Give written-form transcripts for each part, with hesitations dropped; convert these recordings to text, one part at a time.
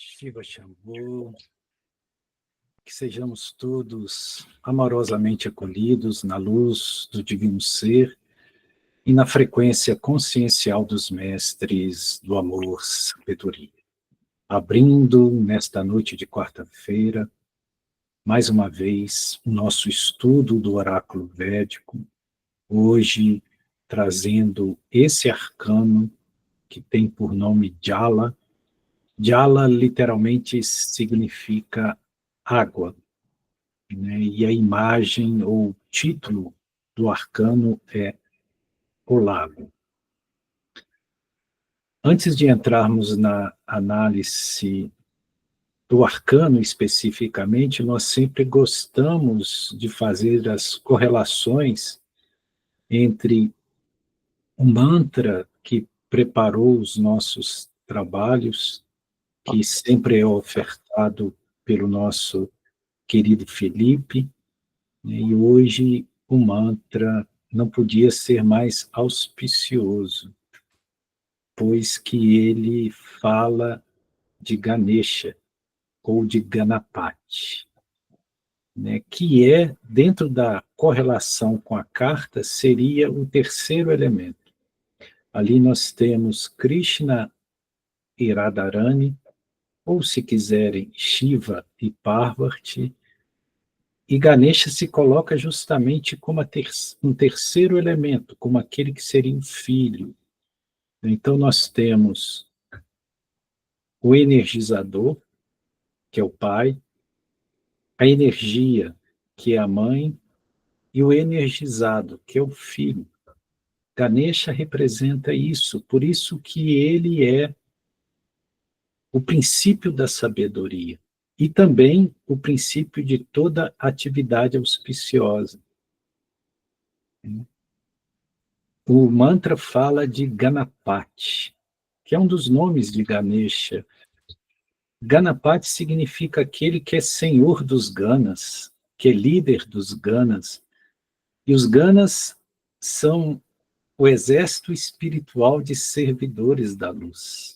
Shiva Shambhu, que sejamos todos amorosamente acolhidos na luz do Divino Ser e na frequência consciencial dos mestres do amor sabedoria. Abrindo nesta noite de quarta-feira, mais uma vez, o nosso estudo do oráculo védico, hoje trazendo esse arcano que tem por nome Jala. Jala literalmente significa água, né? E a imagem ou título do arcano é o lago. Antes de entrarmos na análise do arcano especificamente, nós sempre gostamos de fazer as correlações entre o mantra que preparou os nossos trabalhos, que sempre é ofertado pelo nosso querido Felipe, né? E hoje o mantra não podia ser mais auspicioso, pois que ele fala de Ganesha, ou de Ganapati, né? Que é, dentro da correlação com a carta, seria o terceiro elemento. Ali nós temos Krishna e Radharani, ou se quiserem, Shiva e Parvati, e Ganesha se coloca justamente como um terceiro elemento, como aquele que seria um filho. Então nós temos o energizador, que é o pai, a energia, que é a mãe, e o energizado, que é o filho. Ganesha representa isso, por isso que ele é o princípio da sabedoria e também o princípio de toda atividade auspiciosa. O mantra fala de Ganapati, que é um dos nomes de Ganesha. Ganapati significa aquele que é senhor dos Ganas, que é líder dos Ganas. E os Ganas são o exército espiritual de servidores da luz.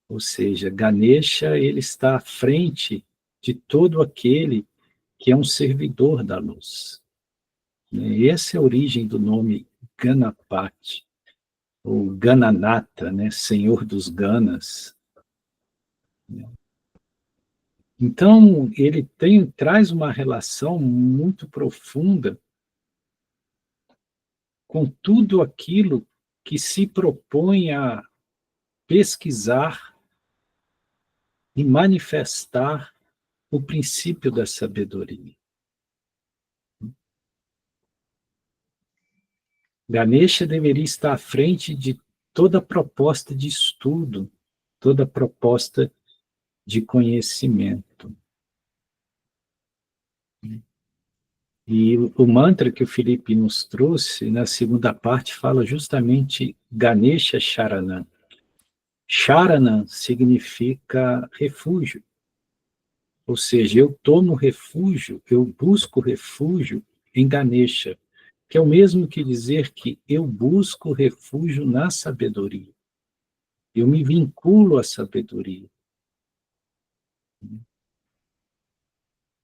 Ou seja, Ganesha, ele está à frente de todo aquele que é um servidor da luz. E essa é a origem do nome Ganapati, ou Gananata, né? Senhor dos Ganas. Então, ele traz uma relação muito profunda com tudo aquilo que se propõe a pesquisar e manifestar o princípio da sabedoria. Ganesha deveria estar à frente de toda proposta de estudo, toda proposta de conhecimento. E o mantra que o Felipe nos trouxe, na segunda parte, fala justamente Ganesha Sharanam. Sharanam significa refúgio. Ou seja, eu tomo refúgio, eu busco refúgio em Ganesha, que é o mesmo que dizer que eu busco refúgio na sabedoria. Eu me vinculo à sabedoria.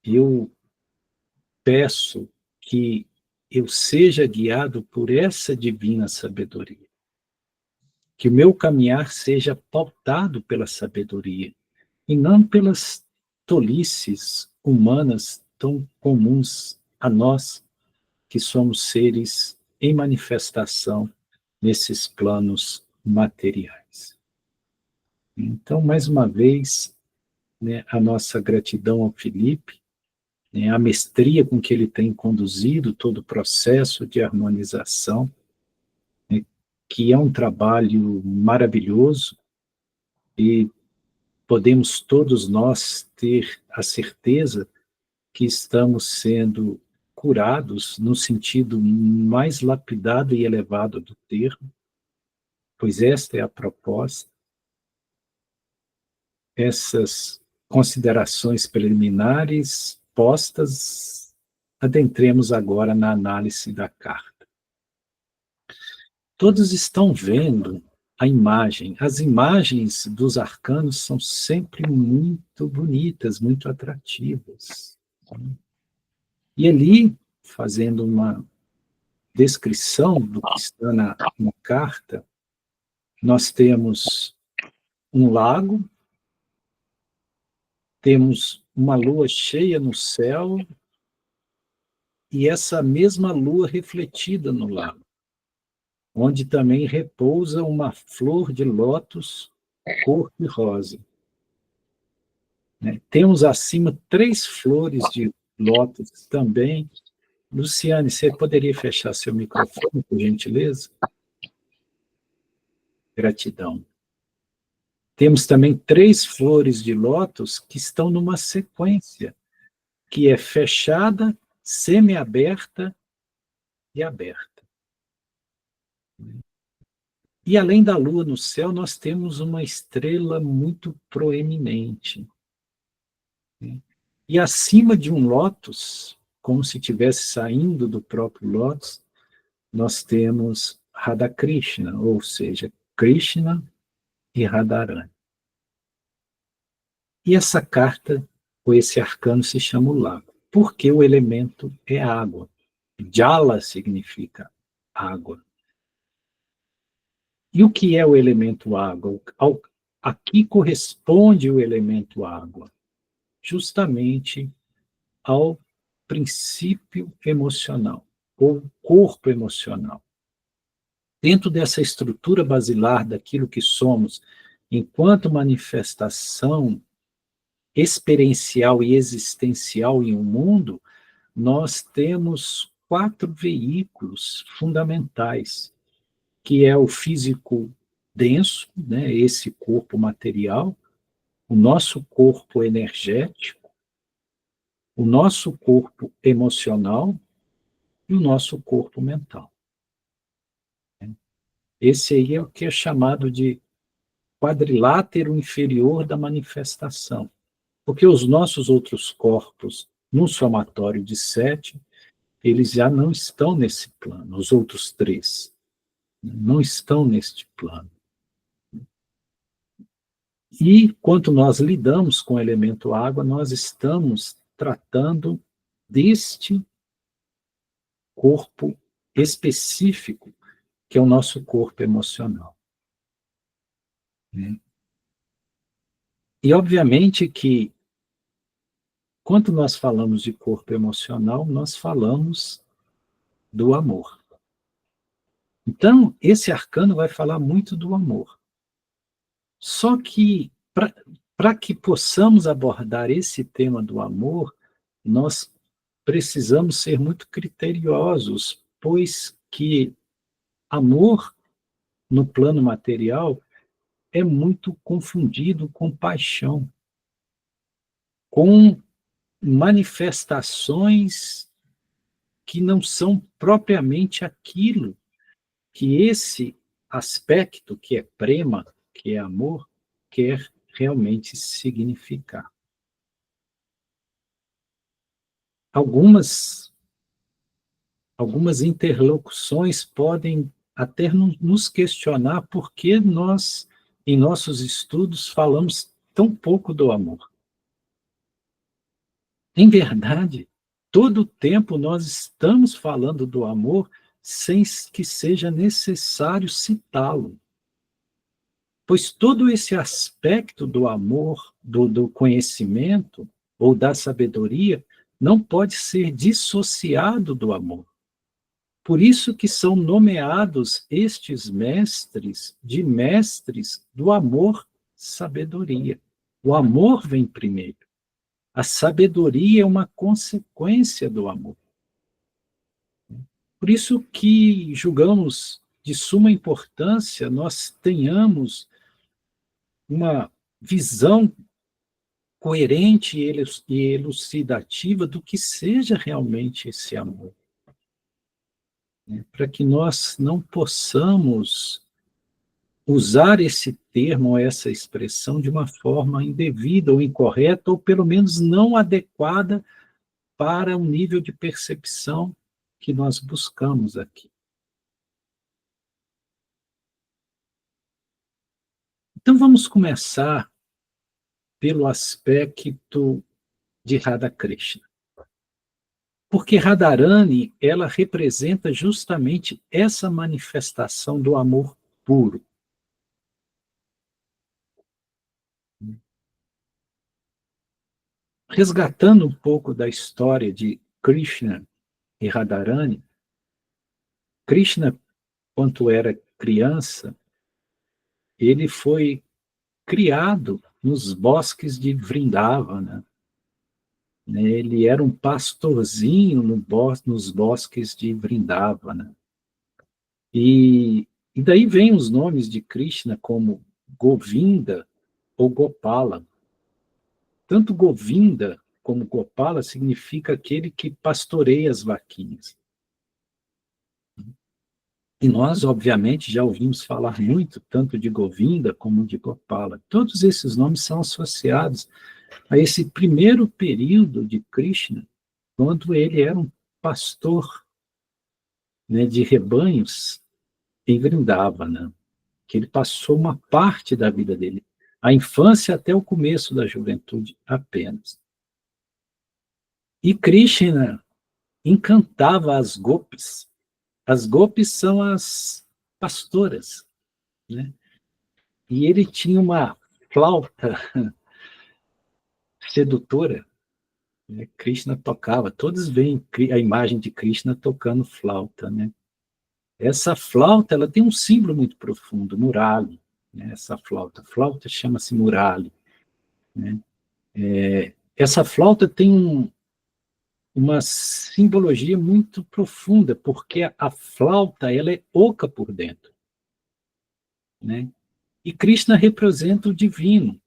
Eu peço que eu seja guiado por essa divina sabedoria. Que o meu caminhar seja pautado pela sabedoria e não pelas tolices humanas tão comuns a nós, que somos seres em manifestação nesses planos materiais. Então, mais uma vez, né, a nossa gratidão ao Felipe, né, a mestria com que ele tem conduzido todo o processo de harmonização, né, que é um trabalho maravilhoso, e podemos todos nós ter a certeza que estamos sendo curados no sentido mais lapidado e elevado do termo, pois esta é a proposta. Essas considerações preliminares postas, adentremos agora na análise da carta. Todos estão vendo a imagem. As imagens dos arcanos são sempre muito bonitas, muito atrativas. E ali, fazendo uma descrição do que está na carta, nós temos um lago, temos uma lua cheia no céu, e essa mesma lua refletida no lago, onde também repousa uma flor de lótus cor de rosa. Temos acima 3 flores de lótus também. Luciane, você poderia fechar seu microfone, por gentileza? Gratidão. Temos também 3 flores de lótus que estão numa sequência, que é fechada, semi-aberta e aberta. E além da lua no céu, nós temos uma estrela muito proeminente. E acima de um lótus, como se estivesse saindo do próprio lótus, nós temos Radhakrishna, ou seja, Krishna e Radharani. E essa carta, ou esse arcano, se chama o lago, porque o elemento é água. Jala significa água. E o que é o elemento água? A que corresponde o elemento água? Justamente ao princípio emocional, ou corpo emocional. Dentro dessa estrutura basilar daquilo que somos, enquanto manifestação experiencial e existencial em um mundo, nós temos 4 veículos fundamentais, que é o físico denso, né, esse corpo material, o nosso corpo energético, o nosso corpo emocional e o nosso corpo mental. Esse aí é o que é chamado de quadrilátero inferior da manifestação, porque os nossos outros corpos, no somatório de 7, eles já não estão nesse plano, os outros 3 não estão neste plano. E, quando nós lidamos com o elemento água, nós estamos tratando deste corpo específico, que é o nosso corpo emocional. E, obviamente, que, quando nós falamos de corpo emocional, nós falamos do amor. Então, esse arcano vai falar muito do amor. Só que, para que possamos abordar esse tema do amor, nós precisamos ser muito criteriosos, pois que amor, no plano material, é muito confundido com paixão, com manifestações que não são propriamente aquilo que esse aspecto, que é prema, que é amor, quer realmente significar. Algumas interlocuções podem até nos questionar por que nós, em nossos estudos, falamos tão pouco do amor. Em verdade, todo o tempo nós estamos falando do amor sem que seja necessário citá-lo. Pois todo esse aspecto do amor, do conhecimento ou da sabedoria, não pode ser dissociado do amor. Por isso que são nomeados estes mestres de mestres do amor-sabedoria. O amor vem primeiro. A sabedoria é uma consequência do amor. Por isso que julgamos de suma importância nós tenhamos uma visão coerente e elucidativa do que seja realmente esse amor. Para que nós não possamos usar esse termo, essa expressão, de uma forma indevida ou incorreta, ou pelo menos não adequada para o nível de percepção que nós buscamos aqui. Então vamos começar pelo aspecto de Radha Krishna. Porque Radharani, ela representa justamente essa manifestação do amor puro. Resgatando um pouco da história de Krishna e Radharani, Krishna, quando era criança, ele foi criado nos bosques de Vrindavana. Ele era um pastorzinho nos bosques de Vrindavana. E daí vem os nomes de Krishna como Govinda ou Gopala. Tanto Govinda como Gopala significa aquele que pastoreia as vaquinhas. E nós, obviamente, já ouvimos falar muito, tanto de Govinda como de Gopala. Todos esses nomes são associados a esse primeiro período de Krishna, quando ele era um pastor, né, de rebanhos em Vrindavana, que ele passou uma parte da vida dele, a infância até o começo da juventude apenas. E Krishna encantava as gopis. As gopis são as pastoras, né? E ele tinha uma flauta sedutora, né? Krishna tocava, todos veem a imagem de Krishna tocando flauta, né? Essa flauta, ela tem um símbolo muito profundo, Murali, né? Essa flauta chama-se Murali, né? Essa flauta tem uma simbologia muito profunda, porque a flauta, ela é oca por dentro, né? E Krishna representa o divino.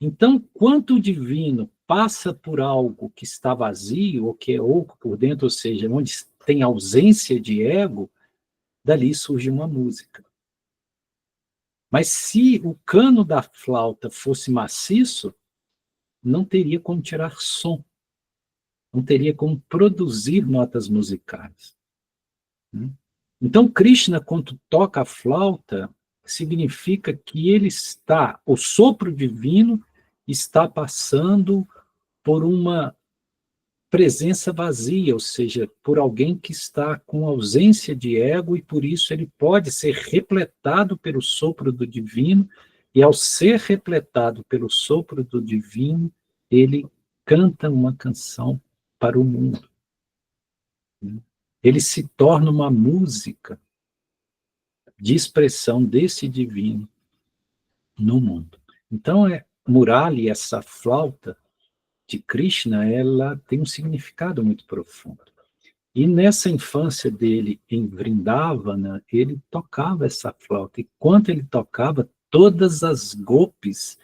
Então, quando o divino passa por algo que está vazio, ou que é oco por dentro, ou seja, onde tem ausência de ego, dali surge uma música. Mas se o cano da flauta fosse maciço, não teria como tirar som, não teria como produzir notas musicais. Então, Krishna, quando toca a flauta, significa que ele está, o sopro divino está passando por uma presença vazia, ou seja, por alguém que está com ausência de ego, e por isso ele pode ser repletado pelo sopro do divino, e ao ser repletado pelo sopro do divino, ele canta uma canção para o mundo. Ele se torna uma música de expressão desse divino no mundo. Então, Murali, essa flauta de Krishna, ela tem um significado muito profundo. E nessa infância dele em Vrindavana, ele tocava essa flauta. E quando ele tocava, todas as gopis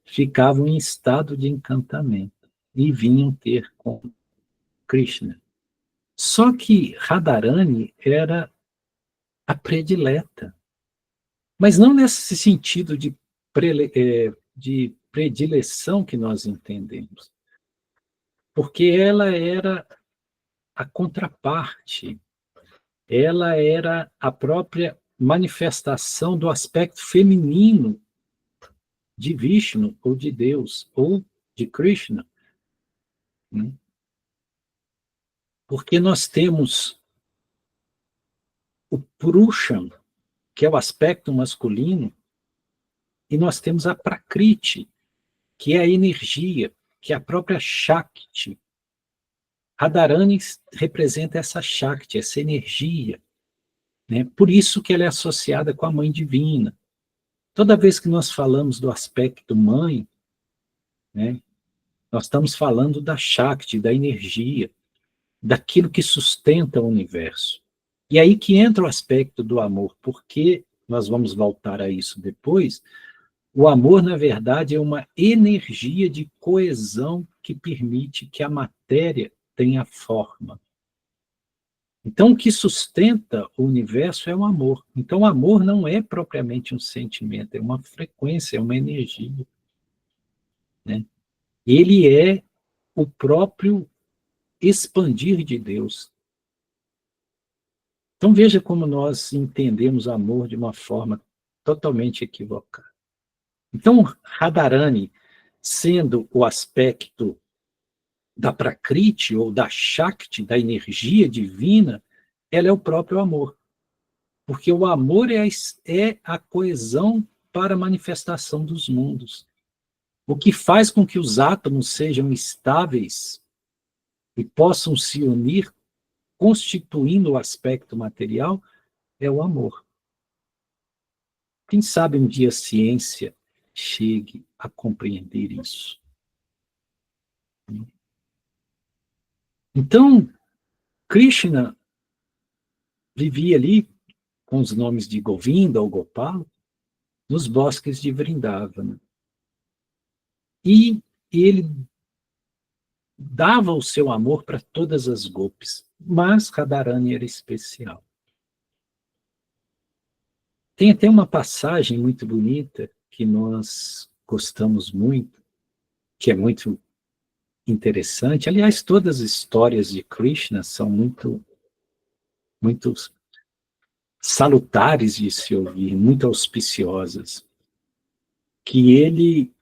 ficavam em estado de encantamento e vinham ter com Krishna. Só que Radharani era a predileta. Mas não nesse sentido de predileção que nós entendemos. Porque ela era a contraparte, ela era a própria manifestação do aspecto feminino de Vishnu, ou de Deus, ou de Krishna. Porque nós temos o Purusha, que é o aspecto masculino, e nós temos a Prakriti, que é a energia, que é a própria Shakti. Radharani representa essa Shakti, essa energia, né? Por isso que ela é associada com a Mãe Divina. Toda vez que nós falamos do aspecto mãe, né, nós estamos falando da Shakti, da energia, daquilo que sustenta o universo. E aí que entra o aspecto do amor, porque nós vamos voltar a isso depois. O amor, na verdade, é uma energia de coesão que permite que a matéria tenha forma. Então, o que sustenta o universo é o amor. Então, o amor não é propriamente um sentimento, é uma frequência, é uma energia, né? Ele é o próprio expandir de Deus. Então, veja como nós entendemos amor de uma forma totalmente equivocada. Então, Radharani, sendo o aspecto da Prakriti, ou da Shakti, da energia divina, ela é o próprio amor. Porque o amor é a coesão para a manifestação dos mundos. O que faz com que os átomos sejam estáveis e possam se unir, constituindo o aspecto material, é o amor. Quem sabe um dia a ciência chegue a compreender isso. Então, Krishna vivia ali com os nomes de Govinda ou Gopala, nos bosques de Vrindavana. E ele dava o seu amor para todas as gopis, mas Radharani era especial. Tem até uma passagem muito bonita que nós gostamos muito, que é muito interessante. Aliás, todas as histórias de Krishna são muito salutares de se ouvir, muito auspiciosas. Que ele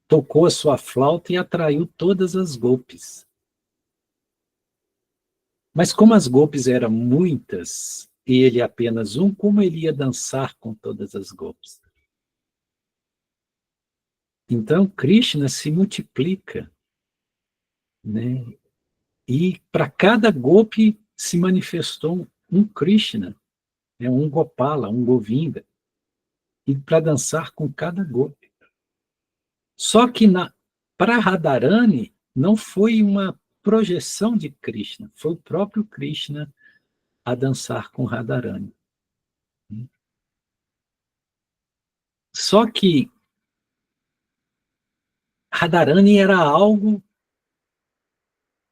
tocou a sua flauta e atraiu todas as gopis. Mas como as gopis eram muitas, e ele apenas um, como ele ia dançar com todas as gopis? Então, Krishna se multiplica, né? E para cada gopi se manifestou um Krishna, né? Um Gopala, um Govinda, e para dançar com cada gopi. Só que para Radharani não foi uma projeção de Krishna, foi o próprio Krishna a dançar com Radharani. Só que Radharani era algo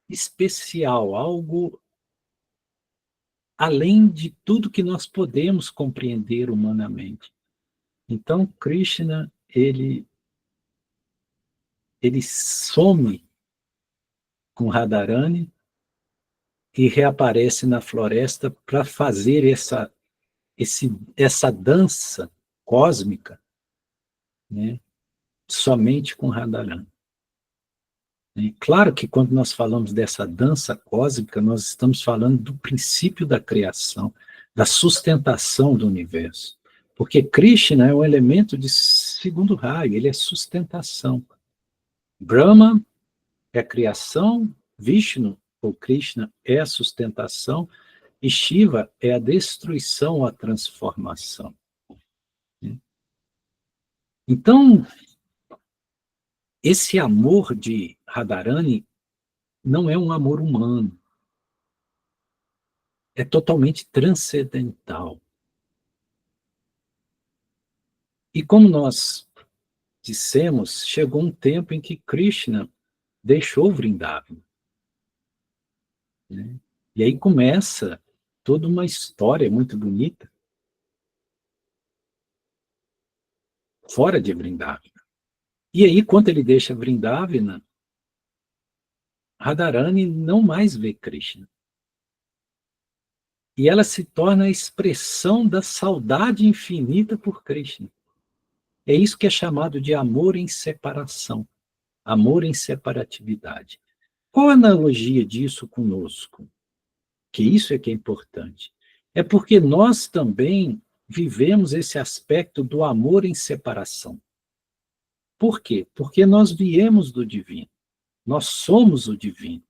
especial, algo além de tudo que nós podemos compreender humanamente. Então, Krishna, ele some com Radharani e reaparece na floresta para fazer essa dança cósmica, né, somente com Radharani. E claro que quando nós falamos dessa dança cósmica, nós estamos falando do princípio da criação, da sustentação do universo. Porque Krishna é um elemento de segundo raio, ele é sustentação. Brahma é a criação, Vishnu, ou Krishna, é a sustentação, e Shiva é a destruição ou a transformação. Então, esse amor de Radharani não é um amor humano, é totalmente transcendental. E como nós dissemos, chegou um tempo em que Krishna deixou Vrindavana, né? E aí começa toda uma história muito bonita fora de Vrindavana. E aí, quando ele deixa Vrindavana, Radharani não mais vê Krishna. E ela se torna a expressão da saudade infinita por Krishna. É isso que é chamado de amor em separação, amor em separatividade. Qual a analogia disso conosco? Que isso é que é importante. É porque nós também vivemos esse aspecto do amor em separação. Por quê? Porque nós viemos do divino. Nós somos o divino.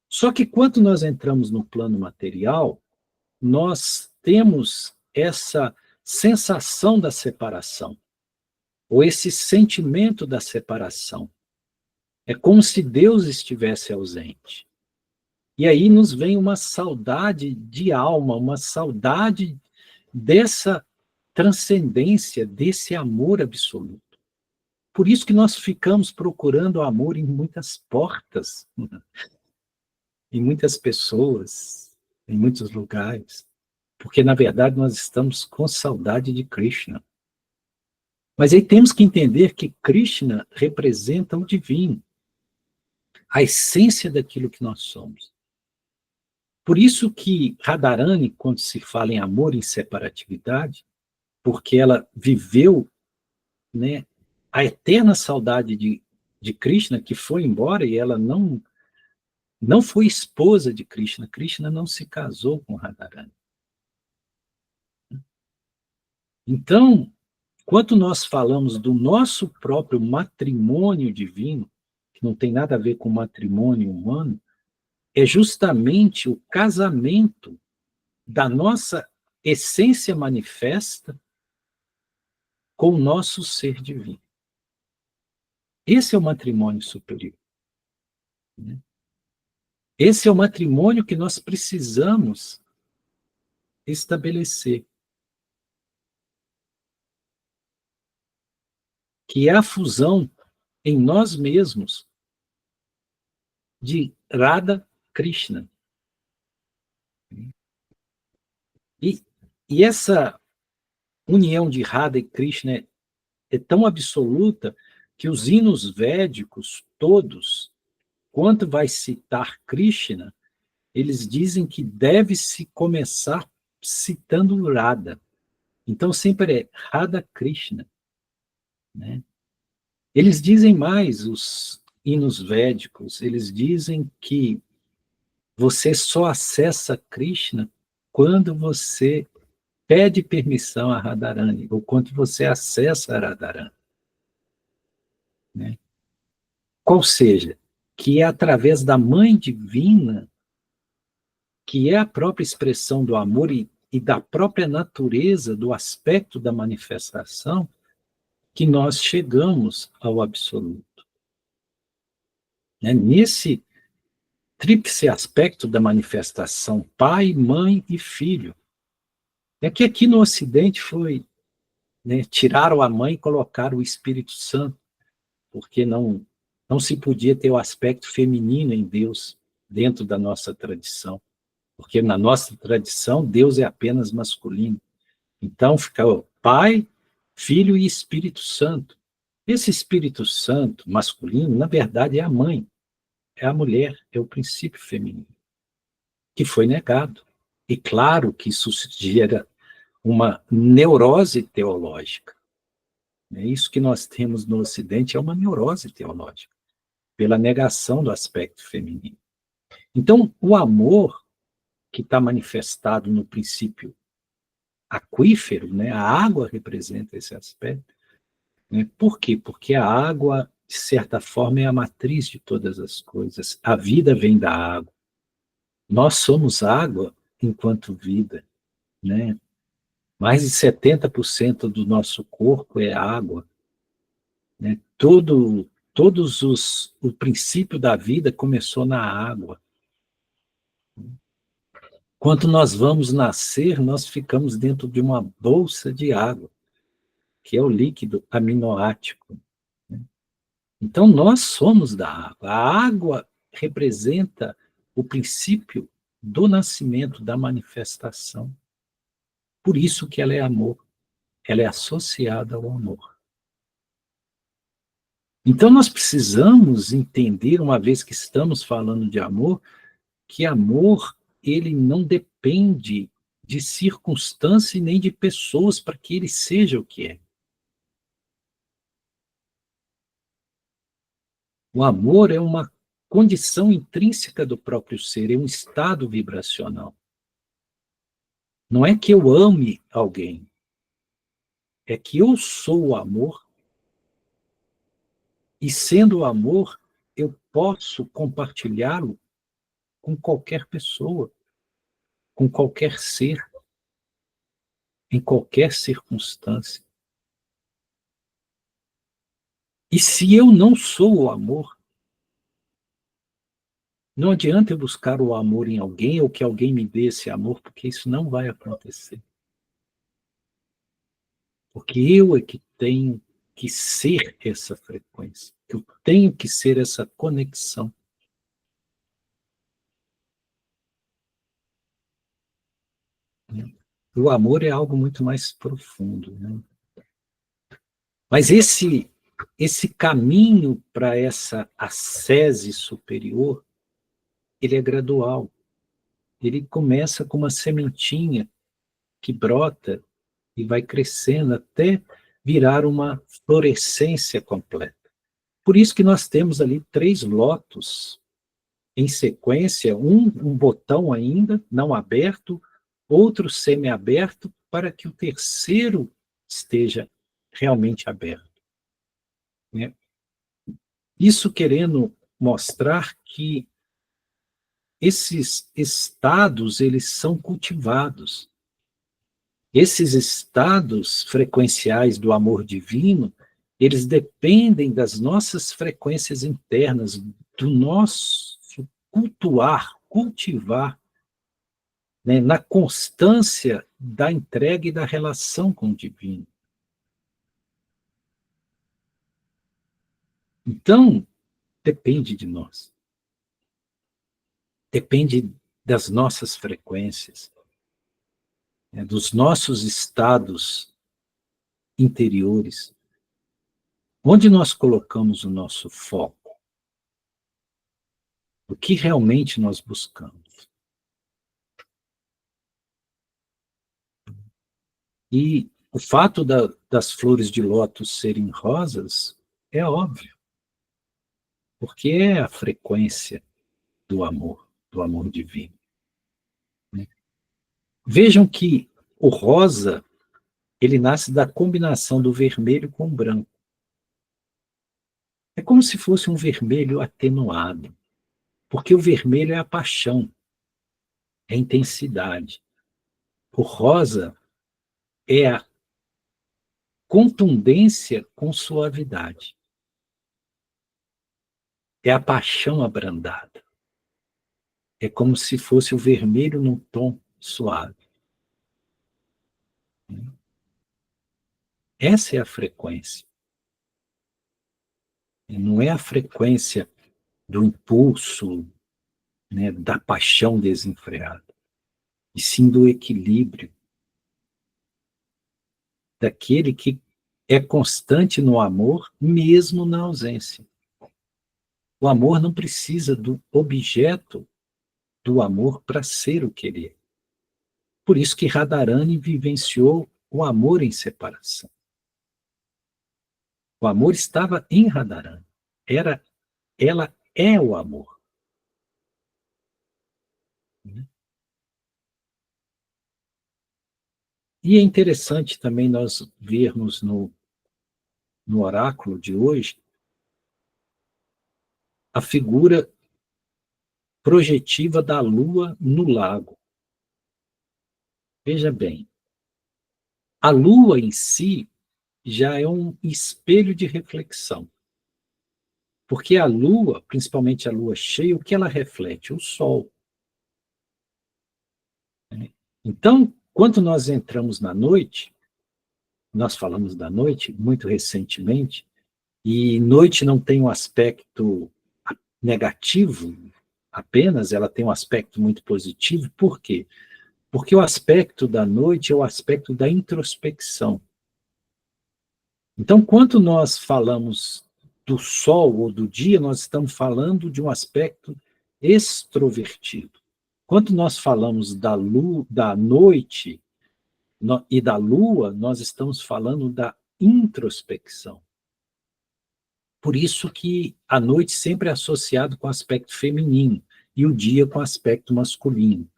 Só que quando nós entramos no plano material, nós temos essa sensação da separação, ou esse sentimento da separação. É como se Deus estivesse ausente. E aí nos vem uma saudade de alma, uma saudade dessa transcendência, desse amor absoluto. Por isso que nós ficamos procurando amor em muitas portas, em muitas pessoas, em muitos lugares. Porque, na verdade, nós estamos com saudade de Krishna. Mas aí temos que entender que Krishna representa o divino, a essência daquilo que nós somos. Por isso que Radharani, quando se fala em amor em separatividade, porque ela viveu, né, a eterna saudade de Krishna, que foi embora, e ela não foi esposa de Krishna. Krishna não se casou com Radharani. Então, quando nós falamos do nosso próprio matrimônio divino, que não tem nada a ver com matrimônio humano, é justamente o casamento da nossa essência manifesta com o nosso ser divino. Esse é o matrimônio superior. Esse é o matrimônio que nós precisamos estabelecer, que é a fusão em nós mesmos de Radha Krishna. E essa união de Radha e Krishna é tão absoluta que os hinos védicos todos, quando vai citar Krishna, eles dizem que deve-se começar citando Radha. Então sempre é Radha Krishna, né? Eles dizem mais, os hinos védicos, eles dizem que você só acessa Krishna quando você pede permissão a Radharani, ou quando você acessa a Radharani. Né? Qual seja, que é através da Mãe Divina, que é a própria expressão do amor e da própria natureza, do aspecto da manifestação, que nós chegamos ao absoluto. Né? Nesse tríplice aspecto da manifestação, pai, mãe e filho. É que aqui no Ocidente foi, né, tiraram a mãe e colocaram o Espírito Santo, porque não se podia ter o aspecto feminino em Deus dentro da nossa tradição, porque na nossa tradição Deus é apenas masculino. Então fica o Pai, Filho e Espírito Santo. Esse Espírito Santo masculino, na verdade, é a mãe, é a mulher, é o princípio feminino, que foi negado. E claro que isso gera uma neurose teológica. Isso que nós temos no Ocidente é uma neurose teológica, pela negação do aspecto feminino. Então, o amor que está manifestado no princípio aquífero, né, a água representa esse aspecto. Né? Por quê? Porque a água, de certa forma, é a matriz de todas as coisas. A vida vem da água. Nós somos água enquanto vida. Né? Mais de 70% do nosso corpo é água. Né? O princípio da vida começou na água. Quando nós vamos nascer, nós ficamos dentro de uma bolsa de água, que é o líquido aminoático. Né? Então, nós somos da água. A água representa o princípio do nascimento, da manifestação. Por isso que ela é amor. Ela é associada ao amor. Então, nós precisamos entender, uma vez que estamos falando de amor, que amor, ele não depende de circunstância e nem de pessoas para que ele seja o que é. O amor é uma condição intrínseca do próprio ser, é um estado vibracional. Não é que eu ame alguém, é que eu sou o amor, e sendo o amor, eu posso compartilhá-lo com qualquer pessoa, com qualquer ser, em qualquer circunstância. E se eu não sou o amor, não adianta eu buscar o amor em alguém ou que alguém me dê esse amor, porque isso não vai acontecer. Porque eu é que tenho que ser essa frequência. Eu tenho que ser essa conexão. O amor é algo muito mais profundo. Né? Mas esse caminho para essa ascese superior, ele é gradual. Ele começa com uma sementinha que brota e vai crescendo até virar uma fluorescência completa. Por isso que nós temos ali 3 lótus em sequência, um botão ainda não aberto, outro semi-aberto, para que o terceiro esteja realmente aberto, né? Isso querendo mostrar que esses estados, eles são cultivados. Esses estados frequenciais do amor divino, eles dependem das nossas frequências internas, do nosso cultivar, né, na constância da entrega e da relação com o divino. Então, depende de nós. Depende das nossas frequências, né, dos nossos estados interiores. Onde nós colocamos o nosso foco? O que realmente nós buscamos? E o fato das flores de lótus serem rosas é óbvio, porque é a frequência do amor divino, né? Vejam que o rosa, ele nasce da combinação do vermelho com o branco. É como se fosse um vermelho atenuado, porque o vermelho é a paixão, é a intensidade. O rosa é a contundência com suavidade. É a paixão abrandada. É como se fosse o vermelho num tom suave. Essa é a frequência. Não é a frequência do impulso, né, da paixão desenfreada, e sim do equilíbrio, daquele que é constante no amor, mesmo na ausência. O amor não precisa do objeto do amor para ser o que ele é. Por isso que Radharani vivenciou o amor em separação. O amor estava em Radharani. Ela é o amor. E é interessante também nós vermos no oráculo de hoje a figura projetiva da lua no lago. Veja bem, a lua em si já é um espelho de reflexão. Porque a lua, principalmente a lua cheia, o que ela reflete? O sol. Então, quando nós entramos na noite, nós falamos da noite muito recentemente, e noite não tem um aspecto negativo apenas, ela tem um aspecto muito positivo. Por quê? Porque o aspecto da noite é o aspecto da introspecção. Então, quando nós falamos do sol ou do dia, nós estamos falando de um aspecto extrovertido. Quando nós falamos da noite e da lua, nós estamos falando da introspecção. Por isso que a noite sempre é associada com o aspecto feminino e o dia com o aspecto masculino.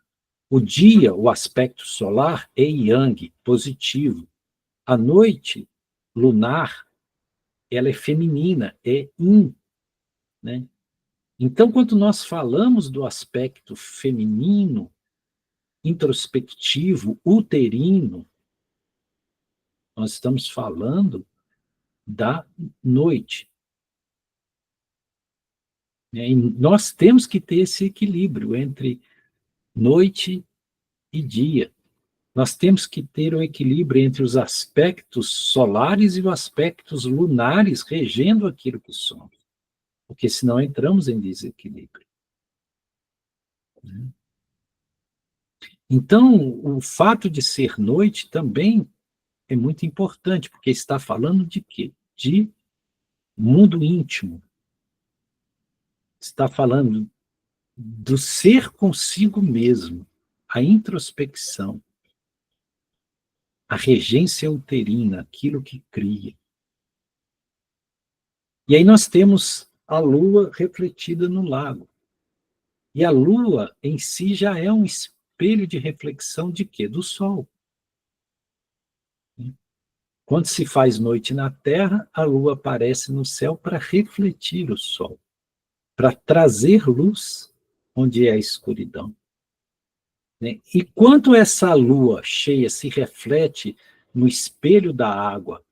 O dia, o aspecto solar, é yang, positivo. A noite lunar, ela é feminina, é yin, né? Então, quando nós falamos do aspecto feminino, introspectivo, uterino, nós estamos falando da noite. E nós temos que ter esse equilíbrio entre noite e dia. Nós temos que ter o equilíbrio entre os aspectos solares e os aspectos lunares regendo aquilo que somos, porque senão entramos em desequilíbrio. Então, o fato de ser noite também é muito importante, porque está falando de quê? De mundo íntimo. Está falando do ser consigo mesmo, a introspecção. a regência uterina, aquilo que cria. E aí nós temos a Lua refletida no lago. E a Lua em si já é um espelho de reflexão de quê? Do Sol. Quando se faz noite na Terra, a Lua aparece no céu para refletir o Sol, para trazer luz onde é a escuridão. E quando essa Lua cheia se reflete no espelho da água,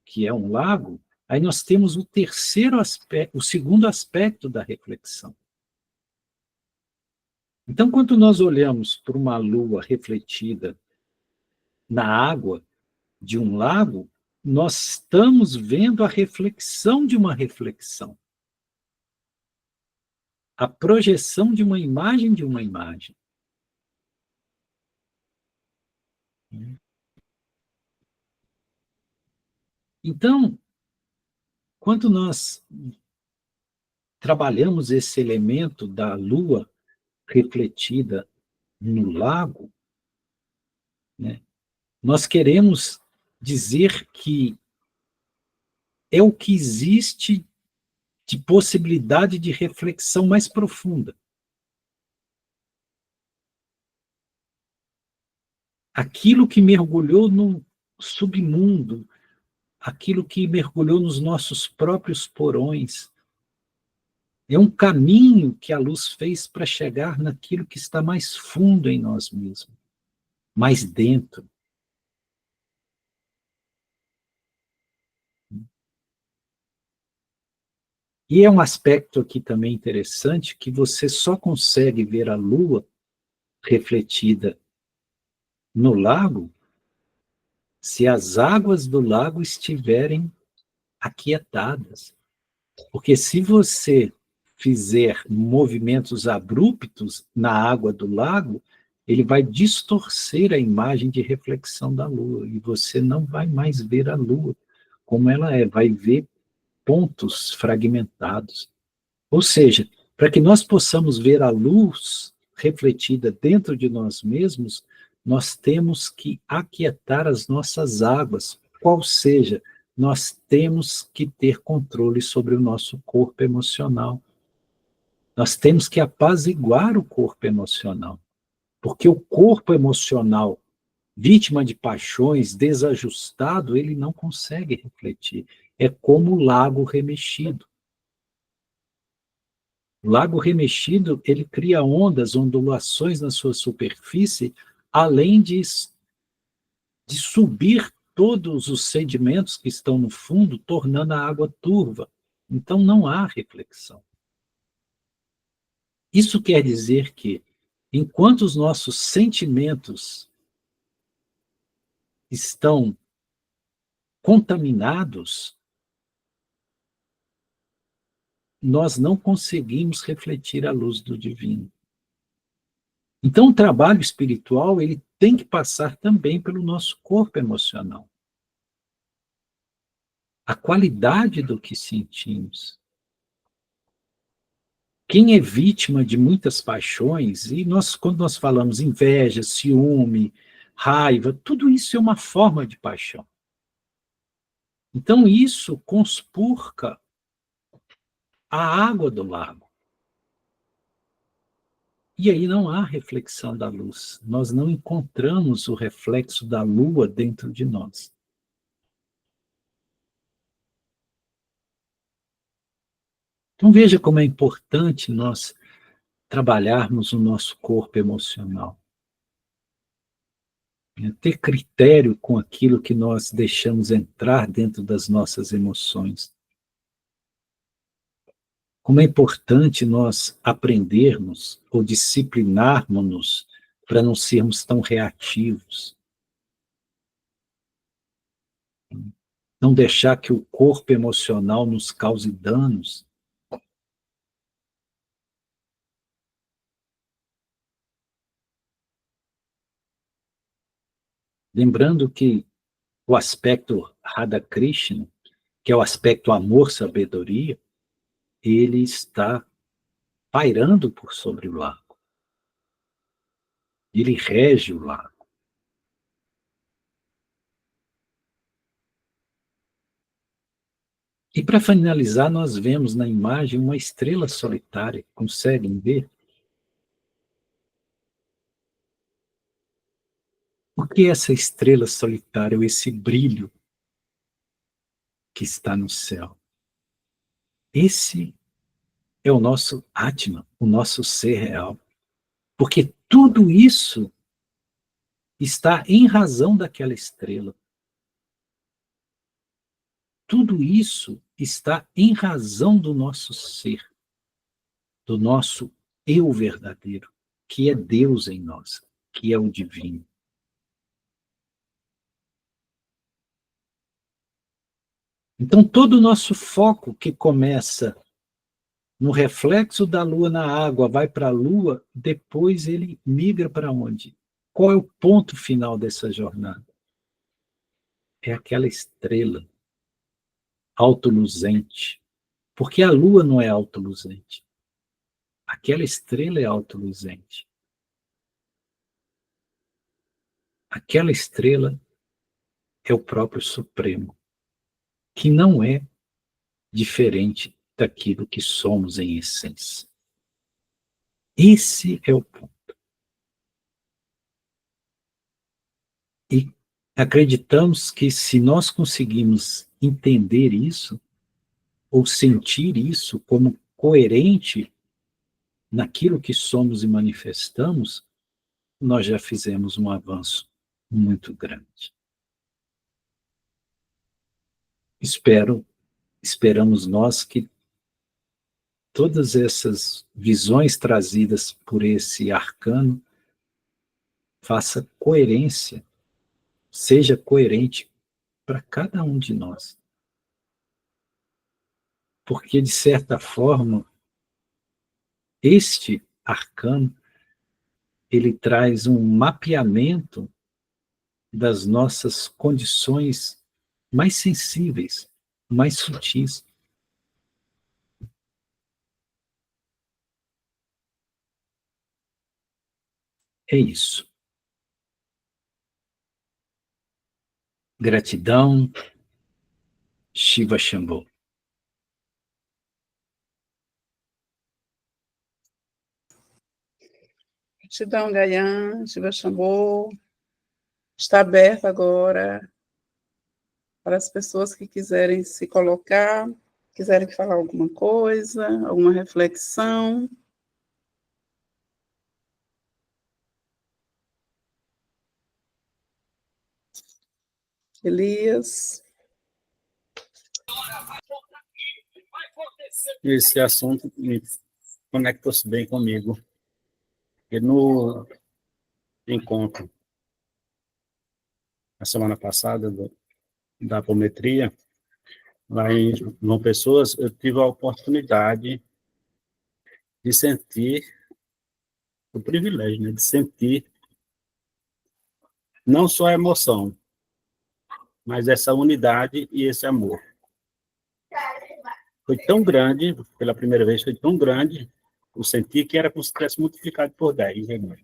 que é um lago, aí nós temos o terceiro aspecto, o segundo aspecto da reflexão. Então, quando nós olhamos para uma Lua refletida na água de um lago, nós estamos vendo a reflexão de uma reflexão. A projeção de uma imagem de uma imagem. Então, quando nós trabalhamos esse elemento da Lua refletida no lago, né, nós queremos dizer que é o que existe de possibilidade de reflexão mais profunda. Aquilo que mergulhou no submundo, aquilo que mergulhou nos nossos próprios porões, é um caminho que a luz fez para chegar naquilo que está mais fundo em nós mesmos, mais dentro. E é um aspecto aqui também interessante, que você só consegue ver a Lua refletida no lago se as águas do lago estiverem aquietadas. Porque se você fizer movimentos abruptos na água do lago, ele vai distorcer a imagem de reflexão da Lua, e você não vai mais ver a Lua como ela é, vai ver pontos fragmentados. Ou seja, para que nós possamos ver a luz refletida dentro de nós mesmos, nós temos que aquietar as nossas águas, qual seja, nós temos que ter controle sobre o nosso corpo emocional. Nós temos que apaziguar o corpo emocional, porque o corpo emocional, vítima de paixões, desajustado, ele não consegue refletir. É como o lago remexido. O lago remexido, ele cria ondas, ondulações na sua superfície, além de subir todos os sedimentos que estão no fundo, tornando a água turva. Então não há reflexão. Isso quer dizer que, enquanto os nossos sentimentos estão contaminados, nós não conseguimos refletir a luz do divino. Então, o trabalho espiritual, ele tem que passar também pelo nosso corpo emocional. A qualidade do que sentimos. Quem é vítima de muitas paixões, e quando nós falamos inveja, ciúme, raiva, tudo isso é uma forma de paixão. Então, isso conspurca a água do lago. E aí não há reflexão da luz. Nós não encontramos o reflexo da lua dentro de nós. Então veja como é importante nós trabalharmos o nosso corpo emocional. Ter critério com aquilo que nós deixamos entrar dentro das nossas emoções. Como é importante nós aprendermos ou disciplinarmos-nos para não sermos tão reativos. Não deixar que o corpo emocional nos cause danos. Lembrando que o aspecto Radha Krishna, que é o aspecto amor-sabedoria, ele está pairando por sobre o lago. Ele rege o lago. E para finalizar, nós vemos na imagem uma estrela solitária. Conseguem ver? O que é essa estrela solitária, ou esse brilho que está no céu? Esse é o nosso Atman, o nosso ser real. Porque tudo isso está em razão daquela estrela. Tudo isso está em razão do nosso ser, do nosso eu verdadeiro, que é Deus em nós, que é o divino. Então, todo o nosso foco que começa no reflexo da lua na água, vai para a lua, depois ele migra para onde? Qual é o ponto final dessa jornada? É aquela estrela autoluzente. Porque a lua não é autoluzente. Aquela estrela é autoluzente. Aquela estrela é o próprio Supremo, que não é diferente daquilo que somos em essência. Esse é o ponto. E acreditamos que se nós conseguimos entender isso, ou sentir isso como coerente naquilo que somos e manifestamos, nós já fizemos um avanço muito grande. Esperamos nós que todas essas visões trazidas por esse arcano faça coerência, seja coerente para cada um de nós. Porque, de certa forma, este arcano, ele traz um mapeamento das nossas condições mais sensíveis, mais sutis. É isso. Gratidão, Shiva Shambho. Gratidão, Gayan, Shiva Shambho. Está aberto agora para as pessoas que quiserem se colocar, quiserem falar alguma coisa, alguma reflexão. Elias. Esse assunto me conectou-se bem comigo. E no encontro, na semana passada, da apometria, lá em João Pessoa, eu tive a oportunidade de sentir, o privilégio, né, de sentir não só a emoção, mas essa unidade e esse amor. Foi tão grande, pela primeira vez, foi tão grande, eu senti que era como se tivesse multiplicado por 10. Né?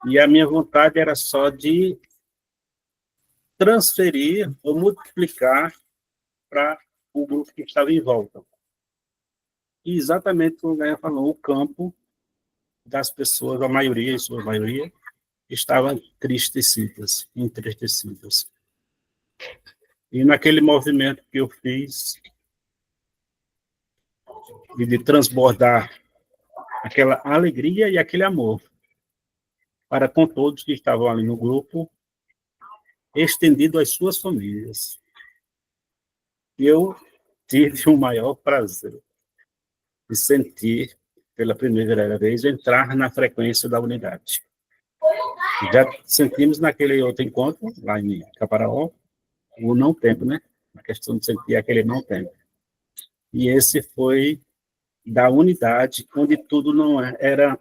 E a minha vontade era só de transferir ou multiplicar para o grupo que estava em volta. E exatamente como o Gaia falou, o campo das pessoas, a maioria, em sua maioria, estavam entristecidas. E naquele movimento que eu fiz, de transbordar aquela alegria e aquele amor para com todos que estavam ali no grupo, estendido às suas famílias. E eu tive o maior prazer de sentir, pela primeira vez, entrar na frequência da unidade. Já sentimos naquele outro encontro, lá em Caparaó, o não tempo, né? A questão de sentir aquele não tempo. E esse foi da unidade, onde tudo não era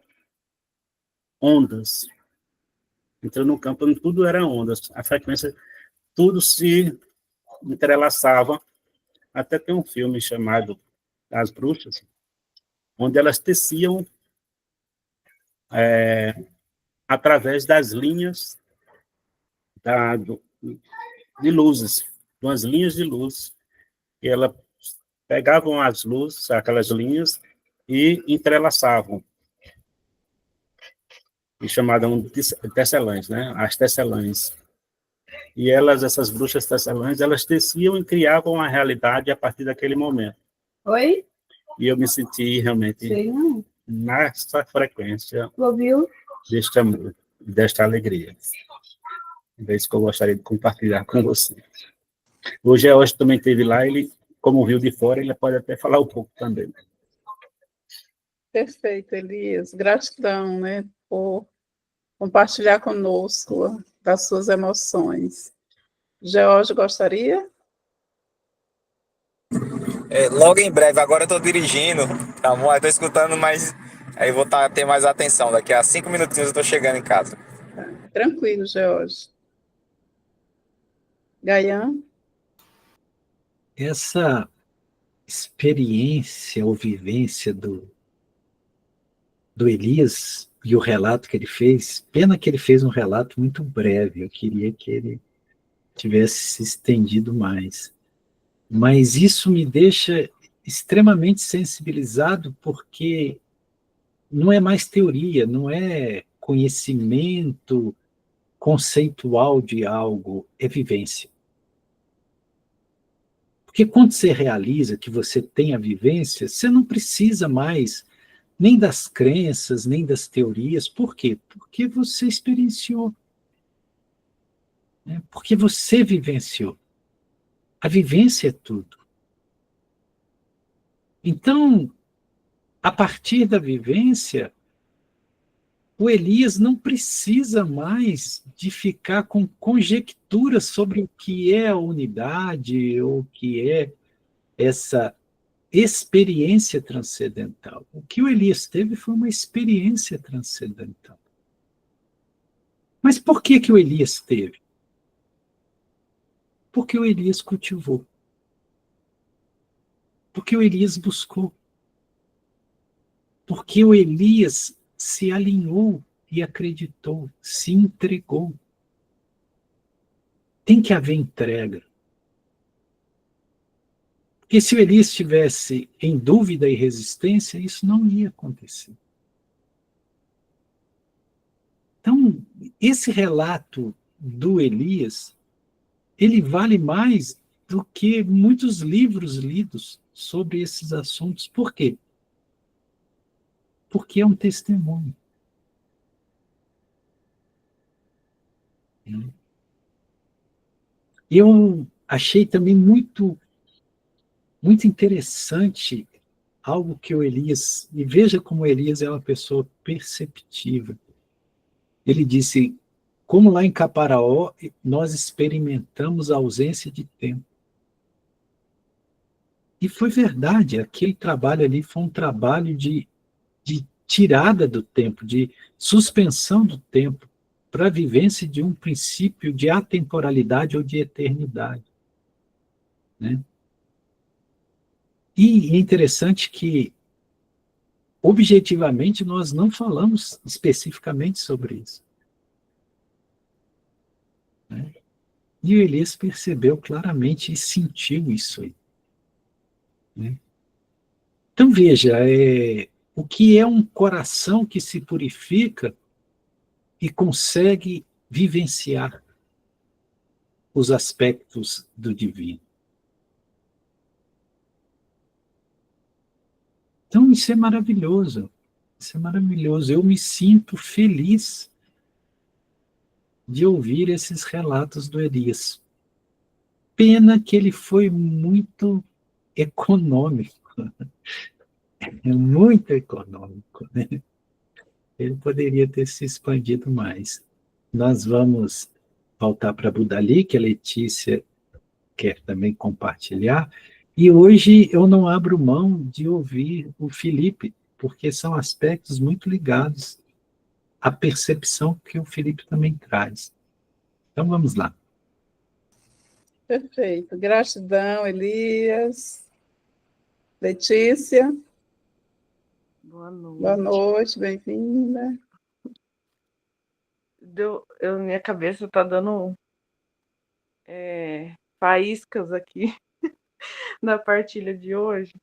ondas. Entrando no campo, onde tudo era ondas. A frequência, tudo se entrelaçava. Até tem um filme chamado As Bruxas, onde elas teciam através das linhas de luzes, duas linhas de luz, e ela pegavam as luzes, aquelas linhas, e entrelaçavam, e chamavam de tecelãs, né? As tecelãs. E elas, essas bruxas tecelãs, elas teciam e criavam a realidade a partir daquele momento. Oi? E eu me senti realmente Sei não. nessa frequência Ouviu? deste amor, desta alegria. É isso que eu gostaria de compartilhar com você. Hoje também esteve lá, ele, como viu de fora, ele pode até falar um pouco também. Perfeito, Elias. Gratidão, né, por compartilhar conosco das suas emoções. George, gostaria? Logo em breve, agora eu estou dirigindo, tá bom? Estou escutando, mas aí vou ter mais atenção. Daqui a 5 minutinhos eu estou chegando em casa. Tranquilo, George. Gayan? Essa experiência ou vivência do Elias e o relato que ele fez, pena que ele fez um relato muito breve, eu queria que ele tivesse se estendido mais. Mas isso me deixa extremamente sensibilizado, porque não é mais teoria, não é conhecimento conceitual de algo, é vivência. Porque quando você realiza que você tem a vivência, você não precisa mais nem das crenças, nem das teorias. Por quê? Porque você experienciou. Né? Porque você vivenciou. A vivência é tudo. Então, a partir da vivência, o Elias não precisa mais de ficar com conjecturas sobre o que é a unidade, ou o que é essa experiência transcendental. O que o Elias teve foi uma experiência transcendental. Mas por que o Elias teve? Porque o Elias cultivou. Porque o Elias buscou. Porque o Elias se alinhou e acreditou, se entregou. Tem que haver entrega. Porque se o Elias estivesse em dúvida e resistência, isso não ia acontecer. Então, esse relato do Elias, ele vale mais do que muitos livros lidos sobre esses assuntos. Por quê? Porque é um testemunho. Eu achei também muito interessante algo que o Elias, e veja como o Elias é uma pessoa perceptiva. Ele disse, como lá em Caparaó, nós experimentamos a ausência de tempo. E foi verdade, aquele trabalho ali foi um trabalho de tirada do tempo, de suspensão do tempo, para a vivência de um princípio de atemporalidade ou de eternidade. Né? E é interessante que, objetivamente, nós não falamos especificamente sobre isso. Né? E o Elias percebeu claramente e sentiu isso aí. Né? Então, veja, o que é um coração que se purifica e consegue vivenciar os aspectos do divino. Então, isso é maravilhoso. Isso é maravilhoso. Eu me sinto feliz de ouvir esses relatos do Elias. Pena que ele foi muito econômico. Muito econômico. Né? Ele poderia ter se expandido mais. Nós vamos voltar para Budali, que a Letícia quer também compartilhar. E hoje eu não abro mão de ouvir o Felipe, porque são aspectos muito ligados à percepção que o Felipe também traz. Então vamos lá. Perfeito. Gratidão, Elias. Letícia. Boa noite. Boa noite, bem-vinda. Minha cabeça está dando faíscas aqui, da partilha de hoje,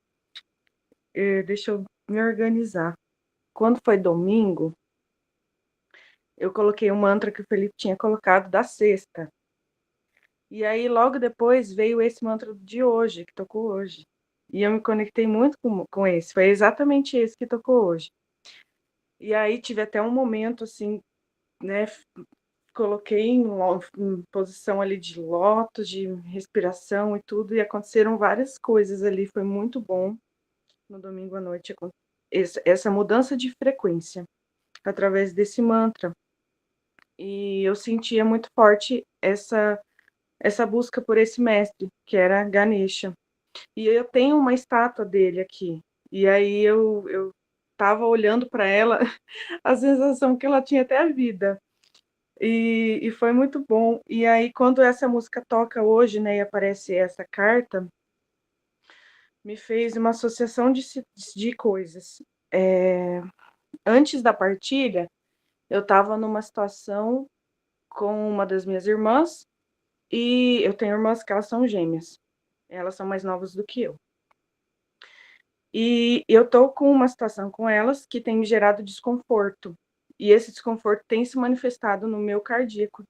deixa eu me organizar. Quando foi domingo, eu coloquei um mantra que o Felipe tinha colocado da sexta. E aí, logo depois, veio esse mantra de hoje, que tocou hoje. E eu me conectei muito com esse. Foi exatamente esse que tocou hoje. E aí, tive até um momento, assim, né? Coloquei em posição ali de lótus, de respiração e tudo. E aconteceram várias coisas ali. Foi muito bom no domingo à noite. Essa mudança de frequência através desse mantra. E eu sentia muito forte essa busca por esse mestre, que era Ganesha. E eu tenho uma estátua dele aqui. E aí eu estava olhando para ela, a sensação que ela tinha até a vida. E foi muito bom. E aí, quando essa música toca hoje, né, e aparece essa carta, me fez uma associação de coisas. Antes da partilha, eu estava numa situação com uma das minhas irmãs, e eu tenho irmãs que elas são gêmeas. Elas são mais novas do que eu. E eu tô com uma situação com elas que tem me gerado desconforto. E esse desconforto tem se manifestado no meu cardíaco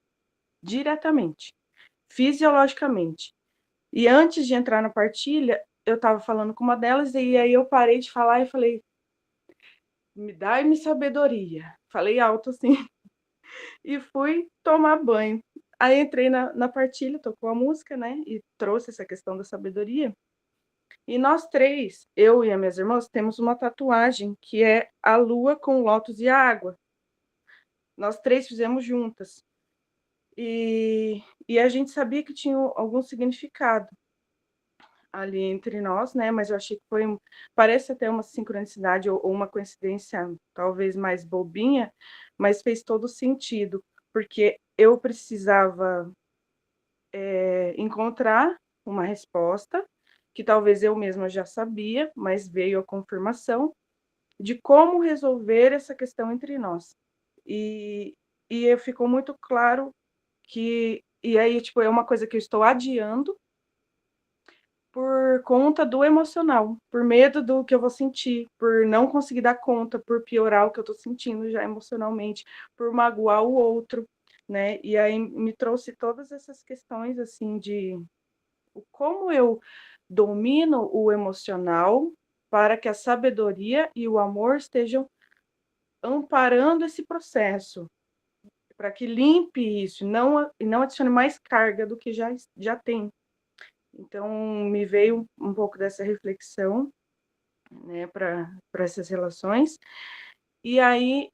diretamente, fisiologicamente. E antes de entrar na partilha, eu estava falando com uma delas e aí eu parei de falar e falei: "Me dai-me sabedoria". Falei alto assim e fui tomar banho. Aí entrei na partilha, tocou a música, né? E trouxe essa questão da sabedoria. E nós três, eu e as minhas irmãs, temos uma tatuagem que é a lua com o lótus e a água. Nós três fizemos juntas. E a gente sabia que tinha algum significado ali entre nós, né? Mas eu achei que parece até uma sincronicidade ou uma coincidência talvez mais bobinha, mas fez todo sentido, porque eu precisava encontrar uma resposta que talvez eu mesma já sabia, mas veio a confirmação de como resolver essa questão entre nós. E ficou muito claro que... E aí, tipo, é uma coisa que eu estou adiando por conta do emocional, por medo do que eu vou sentir, por não conseguir dar conta, por piorar o que eu estou sentindo já emocionalmente, por magoar o outro, né? E aí me trouxe todas essas questões, assim, de como eu domino o emocional para que a sabedoria e o amor estejam amparando esse processo, para que limpe isso e não adicione mais carga do que já tem. Então, me veio um pouco dessa reflexão, né, para essas relações. E aí,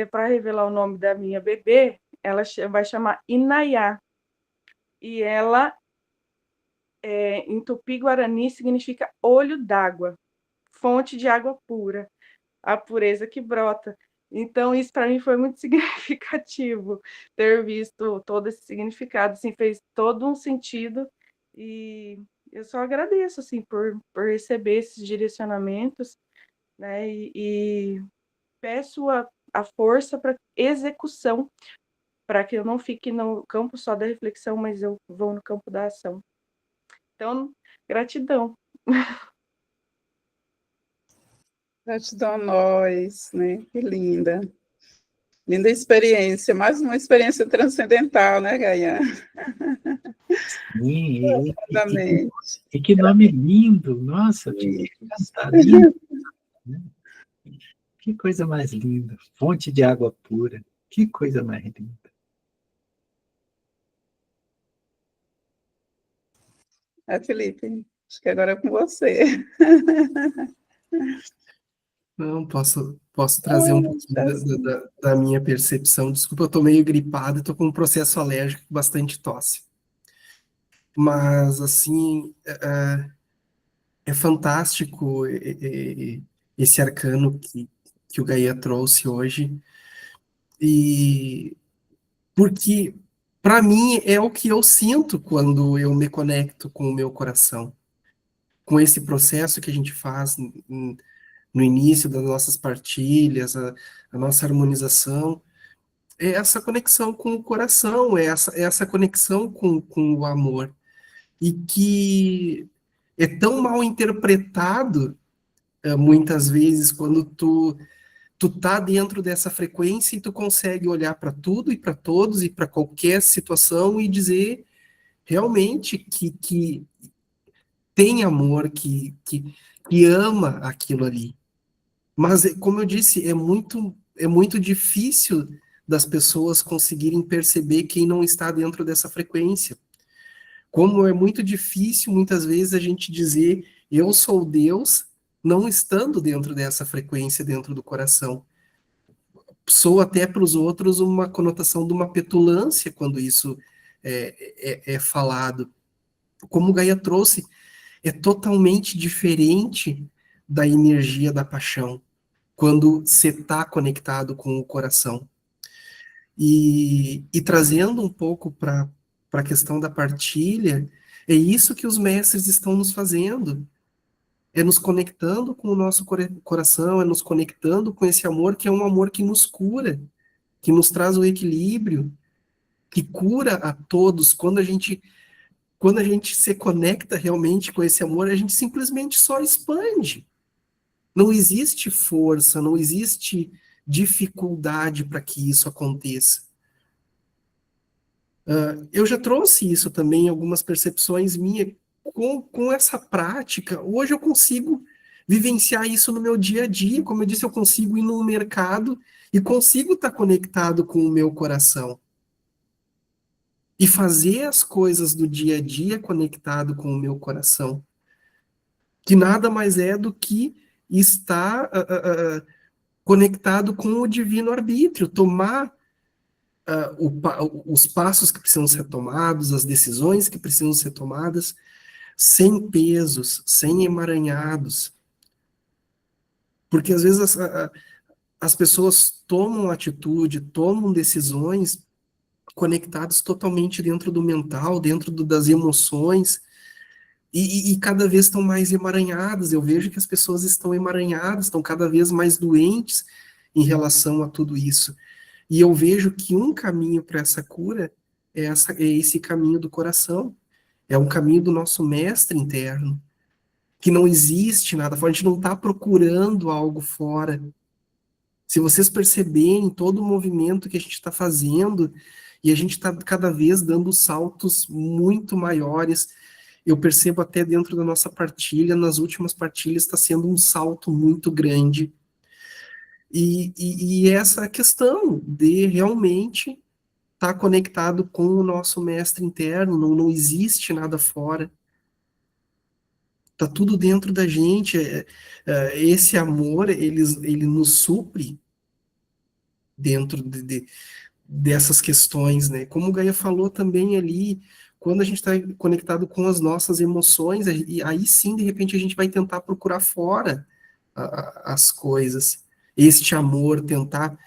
para revelar o nome da minha bebê, ela vai chamar Inayá. E ela, em Tupi-Guarani, significa olho d'água, fonte de água pura, a pureza que brota. Então, isso para mim foi muito significativo, ter visto todo esse significado, assim, fez todo um sentido, e eu só agradeço, assim, por receber esses direcionamentos, né, e peço a força para execução, para que eu não fique no campo só da reflexão, mas eu vou no campo da ação. Então, gratidão. Gratidão a nós, né? Que linda. Linda experiência, mais uma experiência transcendental, né, Gaia? Sim, Exatamente. e que nome lindo! Nossa, fiquei encantado. Lindo, né? Que coisa mais linda! Fonte de água pura. Que coisa mais linda! Felipe, acho que agora é com você. Não, posso trazer um pouquinho da minha percepção. Desculpa, eu tô meio gripado e tô com um processo alérgico, bastante tosse. Mas, assim, é fantástico esse arcano que o Gaia trouxe hoje. E porque, para mim, é o que eu sinto quando eu me conecto com o meu coração. Com esse processo que a gente faz no início das nossas partilhas, a nossa harmonização, é essa conexão com o coração, é essa conexão com o amor. E que é tão mal interpretado, muitas vezes, quando tu tá dentro dessa frequência e tu consegue olhar para tudo e para todos e para qualquer situação e dizer realmente que tem amor, que ama aquilo ali. Mas, como eu disse, é muito difícil das pessoas conseguirem perceber quem não está dentro dessa frequência. Como é muito difícil, muitas vezes, a gente dizer eu sou Deus, não estando dentro dessa frequência, dentro do coração. Soa até para os outros uma conotação de uma petulância quando isso é falado. Como o Gaia trouxe, é totalmente diferente da energia da paixão, quando você está conectado com o coração. E trazendo um pouco para a questão da partilha, é isso que os mestres estão nos fazendo. É nos conectando com o nosso coração, é nos conectando com esse amor que é um amor que nos cura, que nos traz o equilíbrio, que cura a todos. Quando a gente se conecta realmente com esse amor, a gente simplesmente só expande. Não existe força, não existe dificuldade para que isso aconteça. Eu já trouxe isso também, algumas percepções minhas, com essa prática. Hoje eu consigo vivenciar isso no meu dia a dia. Como eu disse, eu consigo ir no mercado e consigo estar conectado com o meu coração. E fazer as coisas do dia a dia conectado com o meu coração. Que nada mais é do que estar conectado com o divino arbítrio, tomar os passos que precisam ser tomados, as decisões que precisam ser tomadas, sem pesos, sem emaranhados. Porque às vezes as pessoas tomam atitude, tomam decisões conectadas totalmente dentro do mental, dentro das emoções, e cada vez estão mais emaranhadas. Eu vejo que as pessoas estão emaranhadas, estão cada vez mais doentes em relação a tudo isso. E eu vejo que um caminho para essa cura é esse caminho do coração. É um caminho do nosso mestre interno. Que não existe nada fora. A gente não está procurando algo fora. Se vocês perceberem todo o movimento que a gente está fazendo, e a gente está cada vez dando saltos muito maiores. Eu percebo até dentro da nossa partilha, nas últimas partilhas, está sendo um salto muito grande. E essa questão de realmente estar conectado com o nosso mestre interno, não existe nada fora. Está tudo dentro da gente. Esse amor, ele nos supre dentro dessas questões, né? Como o Gaia falou também ali, quando a gente está conectado com as nossas emoções, e aí sim, de repente, a gente vai tentar procurar fora as coisas. Este amor, tentar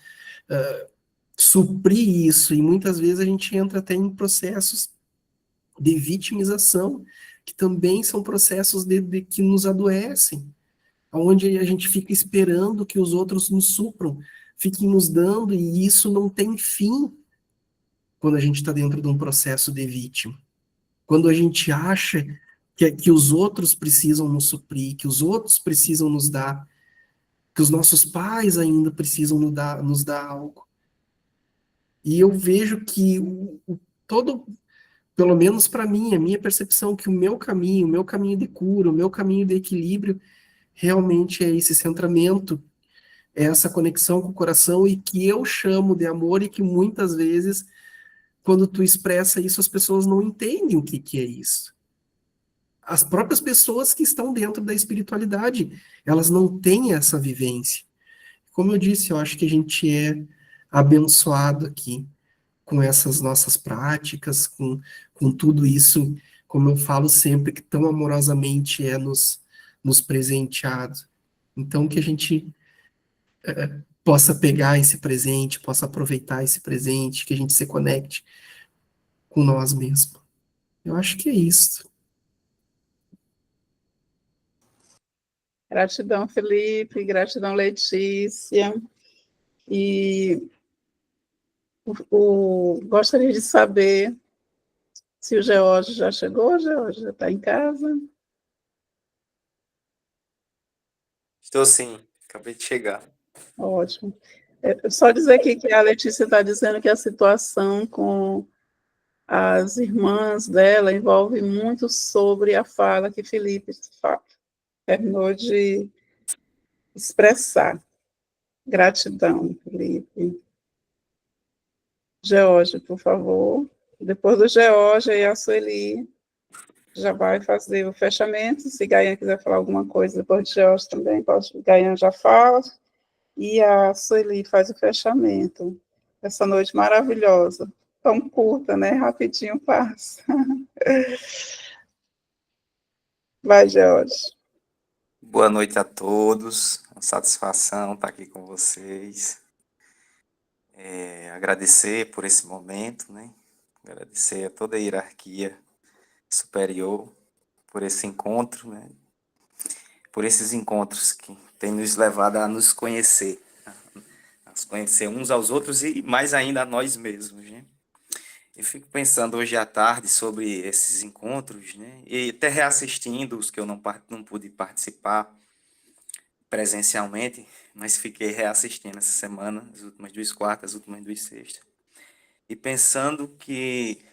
suprir isso, e muitas vezes a gente entra até em processos de vitimização, que também são processos que nos adoecem, onde a gente fica esperando que os outros nos supram, fiquem nos dando, e isso não tem fim quando a gente está dentro de um processo de vítima. Quando a gente acha que os outros precisam nos suprir, que os outros precisam nos dar, que os nossos pais ainda precisam nos dar algo. E eu vejo que todo, pelo menos para mim, a minha percepção, que o meu caminho de cura, o meu caminho de equilíbrio, realmente é esse centramento, é essa conexão com o coração, e que eu chamo de amor, e que muitas vezes, quando tu expressa isso, as pessoas não entendem o que é isso. As próprias pessoas que estão dentro da espiritualidade, elas não têm essa vivência. Como eu disse, eu acho que a gente é abençoado aqui com essas nossas práticas, com tudo isso, como eu falo sempre, que tão amorosamente é nos presenteado. Então, que a gente possa pegar esse presente, possa aproveitar esse presente, que a gente se conecte com nós mesmos. Eu acho que é isso. Gratidão, Felipe, gratidão, Letícia. E gostaria de saber se o George já chegou. O George já está em casa? Estou sim, acabei de chegar. Ótimo. Só dizer aqui que a Letícia está dizendo que a situação com as irmãs dela envolve muito sobre a fala que Felipe terminou de expressar. Gratidão, Felipe. George, por favor. Depois do George, aí a Sueli já vai fazer o fechamento. Se Gaian quiser falar alguma coisa depois de George também, pode. Gaian já fala. E a Sueli faz o fechamento. Essa noite maravilhosa. Tão curta, né? Rapidinho passa. Vai, George. Boa noite a todos. Uma satisfação estar aqui com vocês. Agradecer por esse momento, né? Agradecer a toda a hierarquia superior por esse encontro, né? Por esses encontros que têm nos levado a nos conhecer uns aos outros e mais ainda a nós mesmos, né? Eu fico pensando hoje à tarde sobre esses encontros, né? E até reassistindo os que eu não pude participar presencialmente, mas fiquei reassistindo essa semana, as últimas 2 quartas, as últimas 2 sextas, e pensando que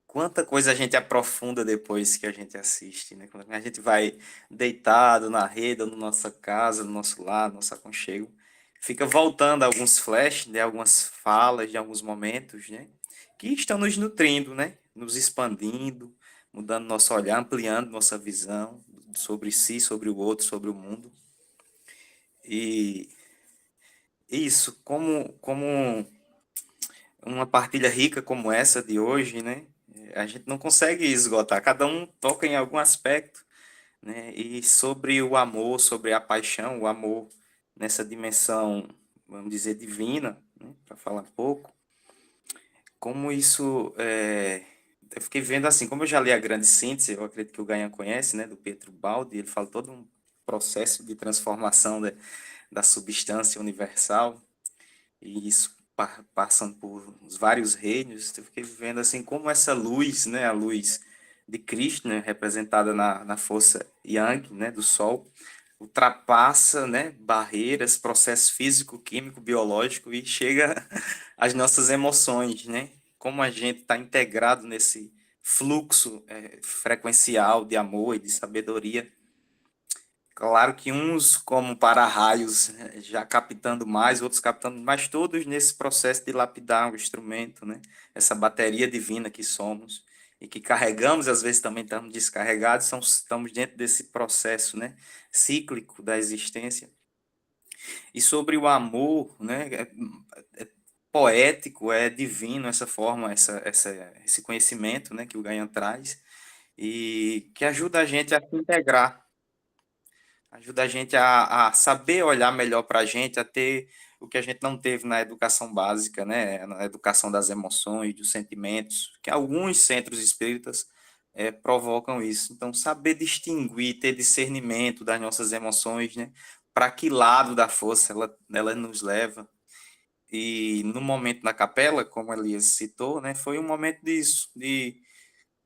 quanta coisa a gente aprofunda depois que a gente assiste, né? Quando a gente vai deitado na rede, ou na nossa casa, no nosso lar, no nosso aconchego, fica voltando alguns flashes, né? Algumas falas de alguns momentos, né? Que estão nos nutrindo, né? Nos expandindo, mudando nosso olhar, ampliando nossa visão sobre si, sobre o outro, sobre o mundo. E isso, como uma partilha rica como essa de hoje, né? A gente não consegue esgotar, cada um toca em algum aspecto, né? E sobre o amor, sobre a paixão, o amor nessa dimensão, vamos dizer, divina, né? Para falar um pouco, como isso eu fiquei vendo assim, como eu já li a Grande Síntese, eu acredito que o Gaian conhece, né? Do Pietro Baldi, ele fala todo um processo de transformação da substância universal, e isso passando por os vários reinos, eu fiquei vendo assim como essa luz, né, a luz de Cristo, né, representada na força Yang, né, do Sol, ultrapassa, né, barreiras, processo físico, químico, biológico e chega às nossas emoções, né? Como a gente está integrado nesse fluxo frequencial de amor e de sabedoria. Claro que uns como para-raios, né, já captando mais, outros captando, mas todos nesse processo de lapidar o instrumento, né? Essa bateria divina que somos e que carregamos, às vezes também estamos descarregados, estamos dentro desse processo, né? Cíclico da existência. E sobre o amor, né? É poético, é divino essa forma, esse conhecimento, né? Que o Gaian traz e que ajuda a gente a se integrar. Ajuda a gente a saber olhar melhor para a gente, a ter o que a gente não teve na educação básica, né? Na educação das emoções, dos sentimentos, que alguns centros espíritas provocam isso. Então, saber distinguir, ter discernimento das nossas emoções, né? Para que lado da força ela nos leva. E no momento na capela, como Elias citou, né? Foi um momento disso, de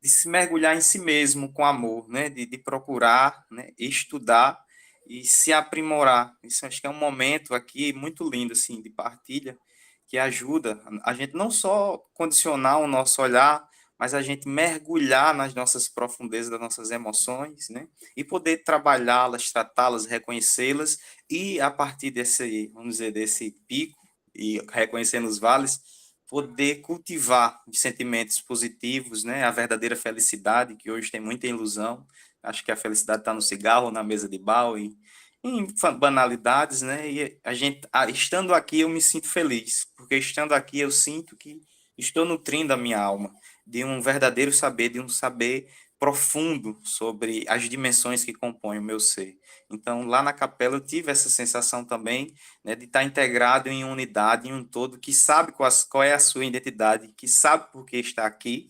se mergulhar em si mesmo com amor, né? De procurar, né? Estudar e se aprimorar. Isso acho que é um momento aqui muito lindo, assim, de partilha, que ajuda a gente não só condicionar o nosso olhar, mas a gente mergulhar nas nossas profundezas das nossas emoções, né? E poder trabalhá-las, tratá-las, reconhecê-las e a partir desse, vamos dizer, desse pico e reconhecendo os vales, poder cultivar os sentimentos positivos, né? A verdadeira felicidade, que hoje tem muita ilusão. Acho que a felicidade está no cigarro, na mesa de bar, em banalidades, né? E a gente, estando aqui, eu me sinto feliz, porque estando aqui, eu sinto que estou nutrindo a minha alma de um verdadeiro saber, de um saber profundo sobre as dimensões que compõem o meu ser. Então, lá na capela, eu tive essa sensação também, né, de estar integrado em unidade, em um todo, que sabe qual é a sua identidade, que sabe por que está aqui,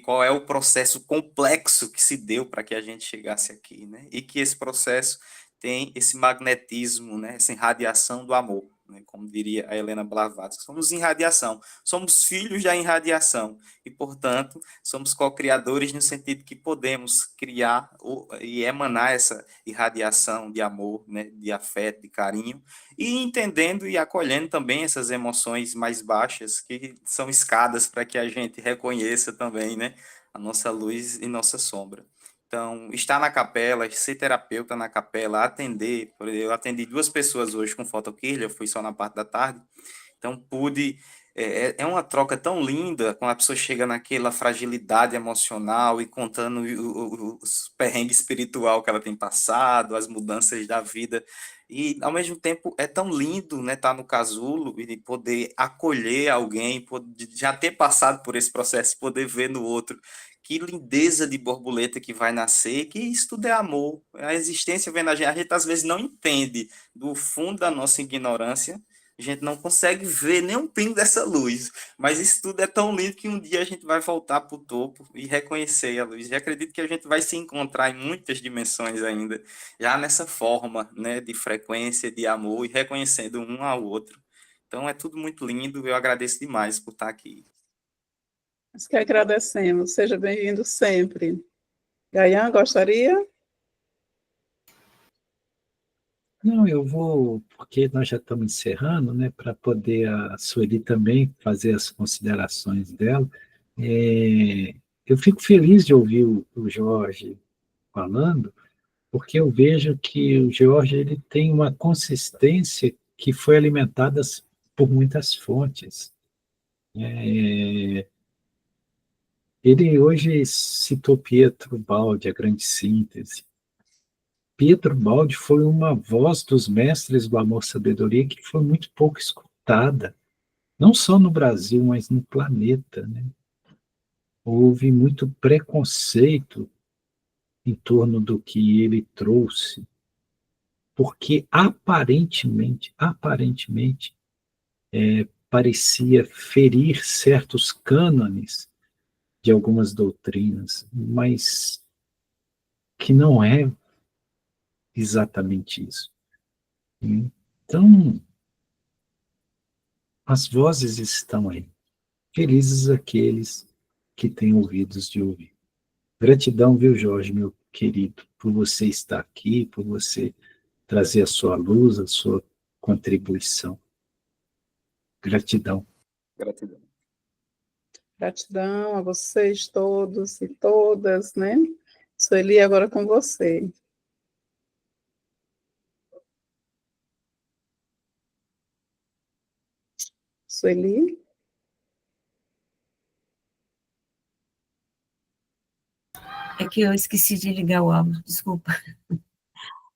qual é o processo complexo que se deu para que a gente chegasse aqui, né? E que esse processo tem esse magnetismo, né, essa irradiação do amor. né? Como diria a Helena Blavatsky, somos irradiação, somos filhos da irradiação e, portanto, somos co-criadores no sentido que podemos criar e emanar essa irradiação de amor, né? De afeto, de carinho, e entendendo e acolhendo também essas emoções mais baixas, que são escadas para que a gente reconheça também, né? A nossa luz e nossa sombra. Então, estar na capela, ser terapeuta na capela, atender. Eu atendi 2 pessoas hoje com fotoquilha, fui só na parte da tarde. Então, pude. É uma troca tão linda quando a pessoa chega naquela fragilidade emocional e contando os perrengues espiritual que ela tem passado, as mudanças da vida. E, ao mesmo tempo, é tão lindo, né, estar no casulo e poder acolher alguém, poder, já ter passado por esse processo, poder ver no outro. Que lindeza de borboleta que vai nascer, que isso tudo é amor. A existência vem na gente, a gente às vezes não entende do fundo da nossa ignorância, a gente não consegue ver nem um pingo dessa luz, mas isso tudo é tão lindo que um dia a gente vai voltar para o topo e reconhecer a luz. E acredito que a gente vai se encontrar em muitas dimensões ainda, já nessa forma, né, de frequência, de amor e reconhecendo um ao outro. Então é tudo muito lindo, eu agradeço demais por estar aqui. Nós que agradecemos. Seja bem-vindo sempre. Gaian, gostaria? Não, eu vou, porque nós já estamos encerrando, né, para poder a Sueli também fazer as considerações dela. Eu fico feliz de ouvir o Jorge falando, porque eu vejo que o Jorge ele tem uma consistência que foi alimentada por muitas fontes. Ele hoje citou Pietro Baldi, a grande síntese. Pietro Baldi foi uma voz dos mestres do amor-sabedoria que foi muito pouco escutada, não só no Brasil, mas no planeta, né? Houve muito preconceito em torno do que ele trouxe, porque aparentemente, parecia ferir certos cânones de algumas doutrinas, mas que não é exatamente isso. Então, as vozes estão aí. Felizes aqueles que têm ouvidos de ouvir. Gratidão, viu, Jorge, meu querido, por você estar aqui, por você trazer a sua luz, a sua contribuição. Gratidão. Gratidão. Gratidão a vocês todos e todas, né? Sueli, agora com você. Sueli? É que eu esqueci de ligar o áudio, desculpa.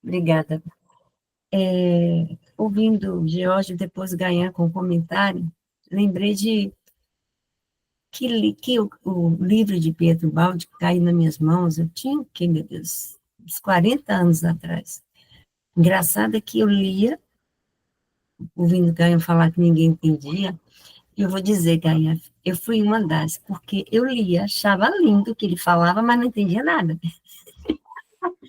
Obrigada. Ouvindo o George depois ganhar com o comentário, lembrei de que o livro de Pietro Baldi caiu nas minhas mãos, eu tinha, meu Deus, uns 40 anos atrás. Engraçado é que eu lia, ouvindo Ganha falar que ninguém entendia, e eu vou dizer, Ganha, eu fui uma das, porque eu lia, achava lindo o que ele falava, mas não entendia nada.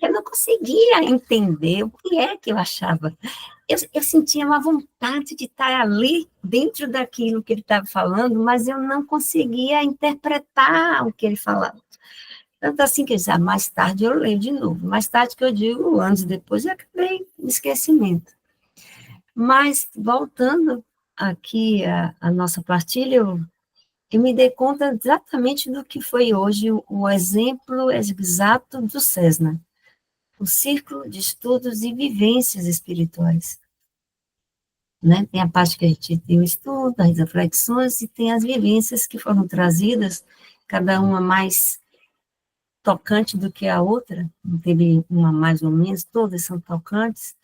Eu não conseguia entender o que é que eu achava. Eu sentia uma vontade de estar ali, dentro daquilo que ele estava falando, mas eu não conseguia interpretar o que ele falava. Tanto assim que eu disse, mais tarde eu leio de novo. Mais tarde que eu digo, anos depois, eu acabei no esquecimento. Mas, voltando aqui à nossa partilha, eu me dei conta exatamente do que foi hoje o exemplo exato do Cessna. O Círculo de Estudos e Vivências Espirituais. Né? Tem a parte que a gente tem o estudo, as reflexões, e tem as vivências que foram trazidas, cada uma mais tocante do que a outra, não teve uma mais ou menos, todas são tocantes,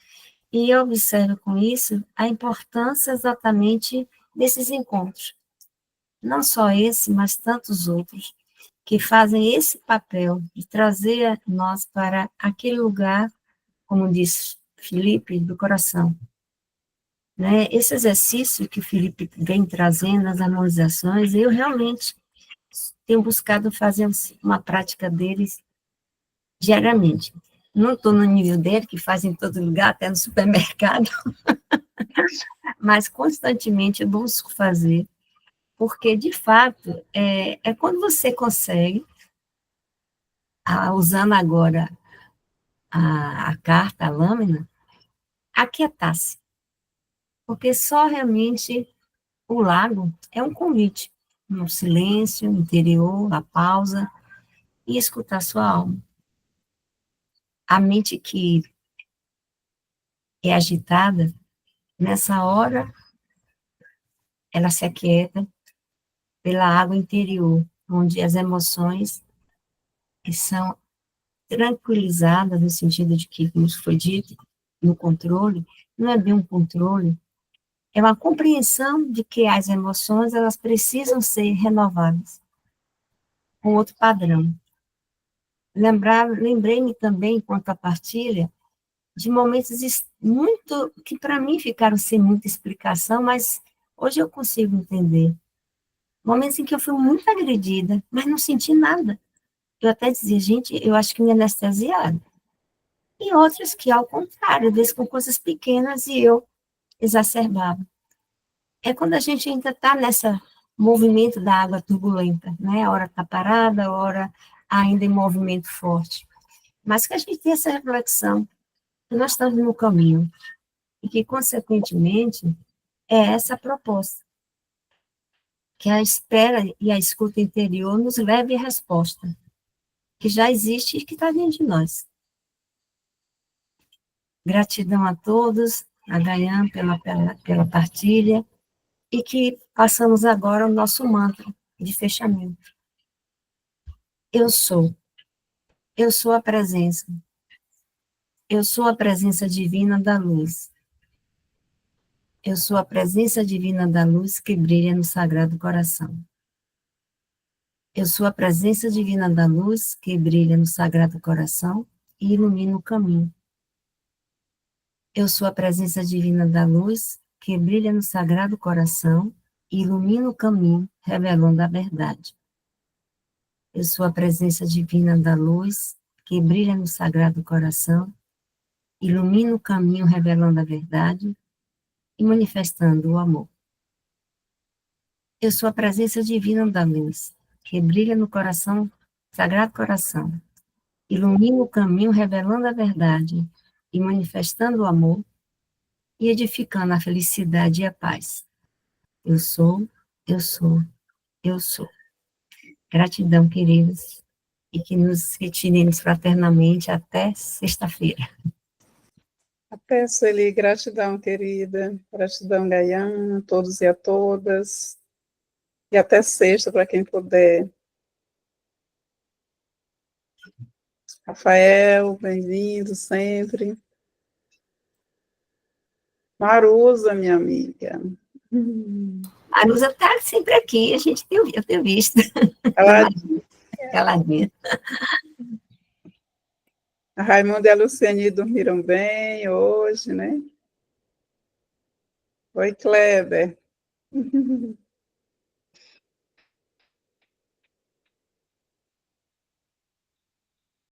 e eu observo com isso a importância exatamente desses encontros. Não só esse, mas tantos outros, que fazem esse papel de trazer nós para aquele lugar, como disse Felipe, do coração. Né? Esse exercício que o Felipe vem trazendo, as harmonizações, eu realmente tenho buscado fazer uma prática deles diariamente. Não estou no nível dele, que faz em todo lugar, até no supermercado, mas constantemente eu busco fazer, porque, de fato, é quando você consegue, usando agora a carta, a lâmina, aquietar-se, porque só realmente o lago é um convite, no silêncio interior, a pausa, e escutar sua alma. A mente que é agitada, nessa hora, ela se aquieta pela água interior, onde as emoções são tranquilizadas, no sentido de que, como foi dito, no controle, não é bem um controle, é uma compreensão de que as emoções, elas precisam ser renovadas, com outro padrão. Lembrei-me também, quanto à partilha, de momentos muito, que para mim ficaram sem muita explicação, mas hoje eu consigo entender. Momentos em que eu fui muito agredida, mas não senti nada. Eu até dizia, gente, eu acho que me anestesiaram. E outras que, ao contrário, às vezes com coisas pequenas e eu exacerbava. É quando a gente ainda está nesse movimento da água turbulenta, né? A hora está parada, a hora ainda em movimento forte. Mas que a gente tem essa reflexão, que nós estamos no caminho, e que, consequentemente, é essa a proposta. Que a espera e a escuta interior nos leve à resposta, que já existe e que está dentro de nós. Gratidão a todos, a Gayan pela partilha, e que passamos agora o nosso mantra de fechamento. Eu sou a presença. Eu sou a presença divina da luz. Eu sou a presença divina da luz que brilha no Sagrado Coração. Eu sou a presença divina da luz que brilha no Sagrado Coração e ilumina o caminho. Eu sou a presença divina da luz que brilha no Sagrado Coração e ilumina o caminho, revelando a verdade. Eu sou a presença divina da luz que brilha no Sagrado Coração, ilumina o caminho, revelando a verdade e manifestando o amor. Eu sou a presença divina da luz que brilha no coração, Sagrado Coração, ilumina o caminho, revelando a verdade e manifestando o amor e edificando a felicidade e a paz. Eu sou, eu sou, eu sou. Gratidão, queridos, e que nos retiremos fraternamente até sexta-feira. Até, Sueli, gratidão, querida. Gratidão, Gaiana, a todos e a todas. E até sexta, para quem puder. Rafael, bem-vindo sempre. Marusa, minha amiga. A Nusa está sempre aqui, eu tenho visto. Ela, Caladinha. a Raimunda e a Luciane dormiram bem hoje, né? Oi, Kleber.